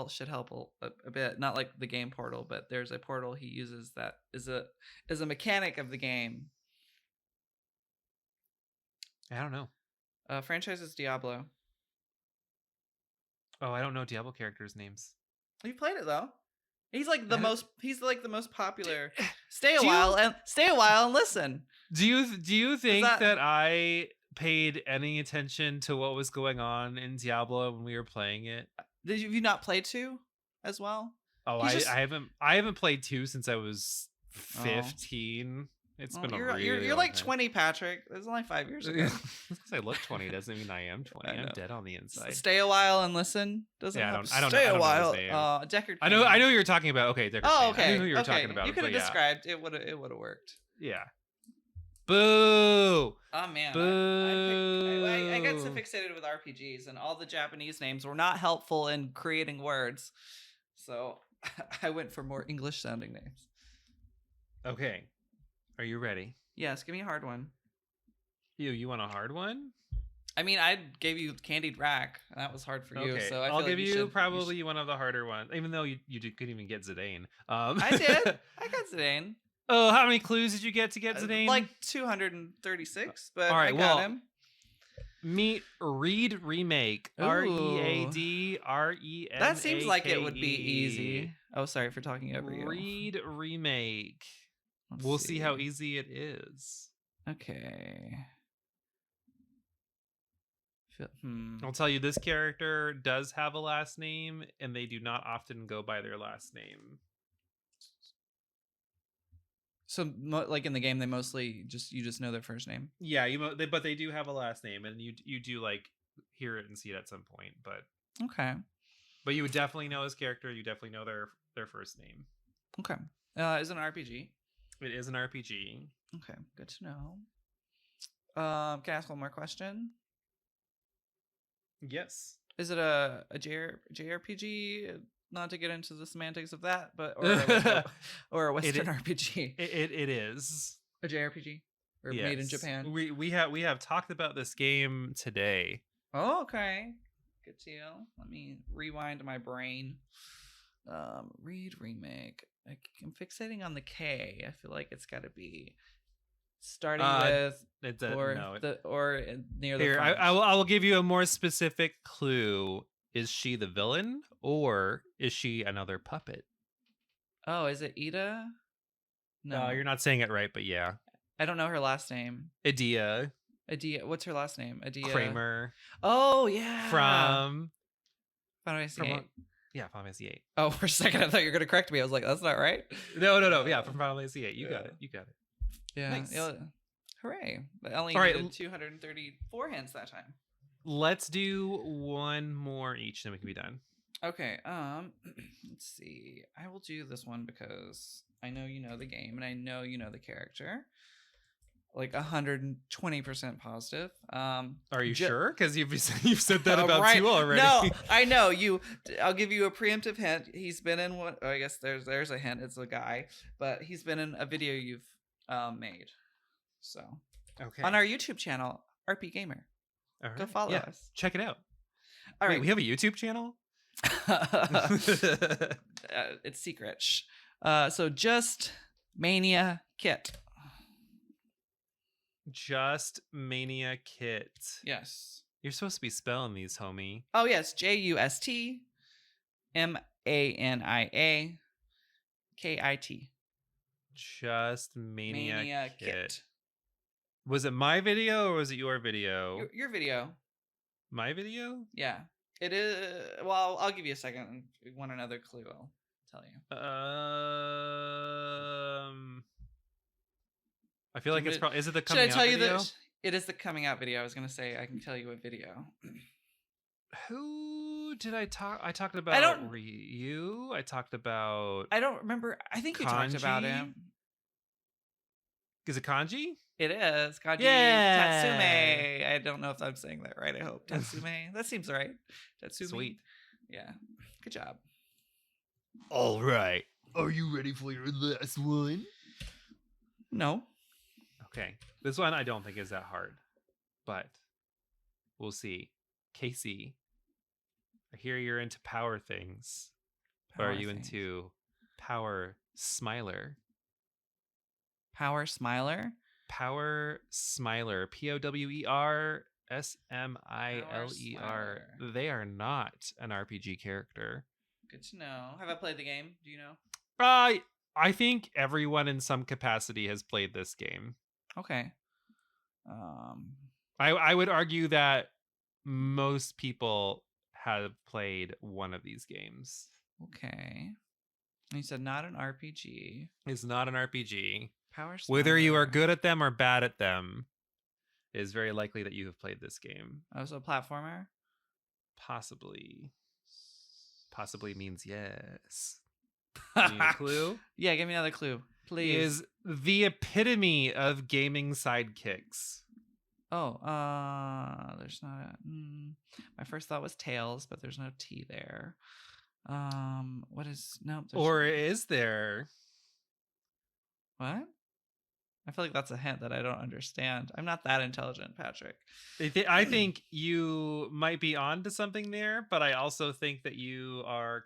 should help a bit, not like the game Portal, but there's a portal he uses that is a mechanic of the game. I don't know. Franchise is Diablo. Oh, I don't know Diablo characters' names. You played it though. He's like the most popular. Stay a while and listen. Do you think that I paid any attention to what was going on in Diablo when we were playing it? Did you not play 2 as well? Oh, I haven't played 2 since I was 15. It's been you're like 20, Patrick. It was only 5 years ago. Because I look 20 doesn't mean I am 20. I'm dead on the inside. Stay a while and listen. Doesn't I don't stay know a while. Deckard. King. I know who you're talking about. Okay, Deckard. Oh, okay. I knew who you were talking about. You could have described it. Would have worked. Yeah. Boo! Oh man, Boo! I got so fixated with RPGs, and all the Japanese names were not helpful in creating words, so I went for more English-sounding names. Okay, are you ready? Yes, give me a hard one. You want a hard one? I mean, I gave you Candied Rack, and that was hard for you. So I'll give you probably one of the harder ones, even though you couldn't even get Zidane. I did. I got Zidane. Oh, how many clues did you get to get Zidane? Like 236, but all right, I got him. Meet Read Remake. READ REMAKE. That seems like it would be easy. Oh, sorry for talking over you. Read Remake. We'll see how easy it is. Okay. I'll tell you, this character does have a last name, and they do not often go by their last name. So, like in the game, they mostly you just know their first name. Yeah, but they do have a last name, and you do like hear it and see it at some point. But okay, but you would definitely know his character. You definitely know their first name. Okay, is it an RPG? It is an RPG. Okay, good to know. Can I ask one more question? Yes. Is it a JRPG? Not to get into the semantics of that, but or a Western RPG. It is a JRPG or made in Japan. We have talked about this game today. Oh, okay, good deal. Let me rewind my brain. Read Remake. I'm fixating on the K. I feel like it's got to be starting with or near the. Here, I will give you a more specific clue. Is she the villain, or is she another puppet? Oh, is it Ida? No, you're not saying it right, but yeah. I don't know her last name. Adia. What's her last name? Adia Kramer. Oh, yeah. From Final Fantasy VIII. Yeah, Final Fantasy VIII. Oh, for a second, I thought you were going to correct me. I was like, that's not right. No. Yeah, from Final Fantasy VIII. You got it. Yeah. Nice. Hooray. I only needed 234 hints that time. Let's do one more each, then we can be done. Okay. Let's see. I will do this one because I know you know the game and I know you know the character. Like 120% positive. Are you sure? Because you've said that about 2 already. No, I know you. I'll give you a preemptive hint. He's been in one. I guess there's a hint. It's a guy, but he's been in a video you've made. So okay, on our YouTube channel, RPGaymer. Right. Go follow us. Check it out. All right. Wait, we have a YouTube channel? It's secret. So Just Mania Kit. Just Mania Kit. Yes. You're supposed to be spelling these, homie. Oh, yes. JustMania Just Mania Kit. Was it my video or was it your video? Your video. My video? Yeah. It is. Well, I'll give you a second. If you want another clue, I'll tell you. I feel like it's probably. Is it the coming out video? Should I tell you that it is the coming out video? I was gonna say I can tell you what video. Who did I talk? I talked about Ryu. I talked about. I don't remember. I think you talked about him. Is it Kanji? It is Kanji Tatsume. I don't know if I'm saying that right. I hope Tatsume. That seems right. Tatsume. Sweet. Yeah. Good job. All right. Are you ready for your last one? No. Okay. This one I don't think is that hard, but we'll see. Casey, I hear you're into power things. But are you into Power Smiler? Power Smiler? Power Smiler. POWER SMILER. They are not an RPG character. Good to know. Have I played the game? Do you know? I think everyone in some capacity has played this game. Okay. I would argue that most people have played one of these games. Okay. And you said not an RPG. It's not an RPG. Power Smiler. Whether you are good at them or bad at them, it is very likely that you have played this game. Oh, so a platformer? Possibly. Possibly means yes. You need a clue? Yeah, give me another clue, please. Is the epitome of gaming sidekicks. Oh, there's not a. My first thought was Tails, but there's no T there. What is no? Or is there? What? I feel like that's a hint that I don't understand. I'm not that intelligent, Patrick. I think you might be onto something there, but I also think that you are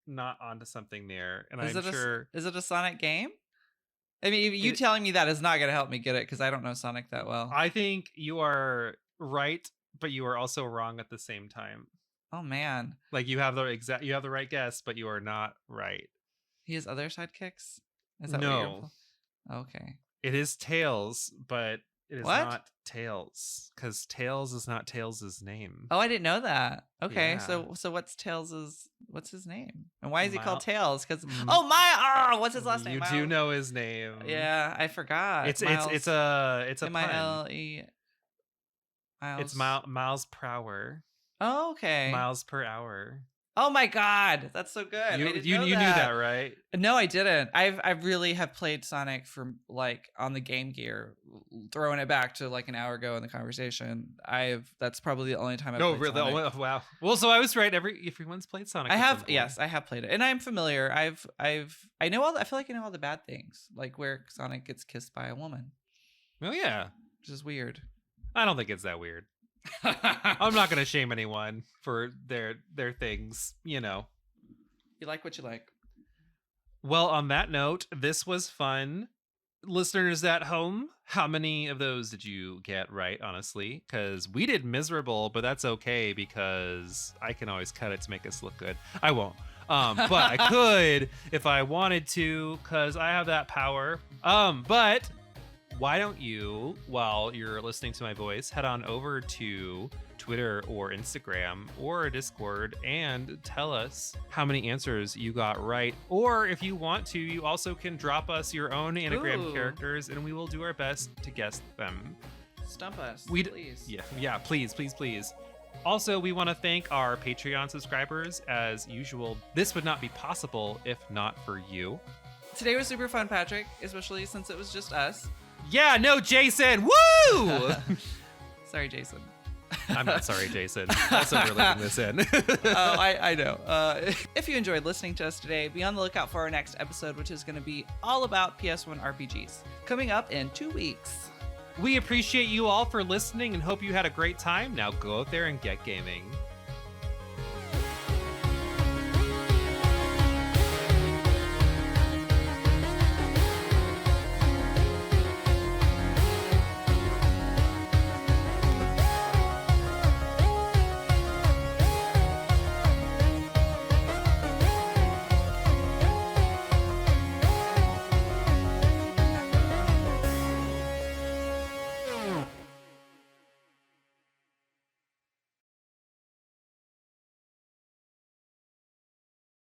not onto something there. And I'm sure. Is it a Sonic game? I mean, you telling me that is not going to help me get it because I don't know Sonic that well. I think you are right, but you are also wrong at the same time. Oh man! Like you have the right guess, but you are not right. He has other sidekicks. Is that no? Okay. It is Tails, but it is not Tails because Tails is not Tails' name. Oh, I didn't know that. Okay, yeah. So what's what's his name? And why is he called Tails? Because what's his last name? You do know his name. Yeah, I forgot. It's a MILE. It's miles per hour. Oh, okay. Miles per hour. Oh my god, that's so good. You knew that, right? No, I didn't. I really have played Sonic from like on the Game Gear, throwing it back to like an hour ago in the conversation. That's probably the only time I've played really? Sonic. Oh, wow. Well, so I was right. Everyone's played Sonic. I have played it, and I'm familiar. I know all. I feel like I know all the bad things, like where Sonic gets kissed by a woman. Oh yeah, which is weird. I don't think it's that weird. I'm not gonna shame anyone for their things, you know. You like what you like. Well, on that note, this was fun. Listeners at home, how many of those did you get right, honestly? Because we did miserable, but that's okay because I can always cut it to make us look good. I won't. But I could if I wanted to, because I have that power. But why don't you, while you're listening to my voice, head on over to Twitter or Instagram or Discord and tell us how many answers you got right. Or if you want to, you also can drop us your own anagram characters and we will do our best to guess them. Stump us, please. Yeah, please. Also, we want to thank our Patreon subscribers. As usual, this would not be possible if not for you. Today was super fun, Patrick, especially since it was just us. Yeah, no, Jason. Woo! Sorry, Jason. I'm not sorry, Jason. Also, we're leaving this in. I know. If you enjoyed listening to us today, be on the lookout for our next episode, which is going to be all about PS1 RPGs, coming up in 2 weeks. We appreciate you all for listening and hope you had a great time. Now go out there and get gaming.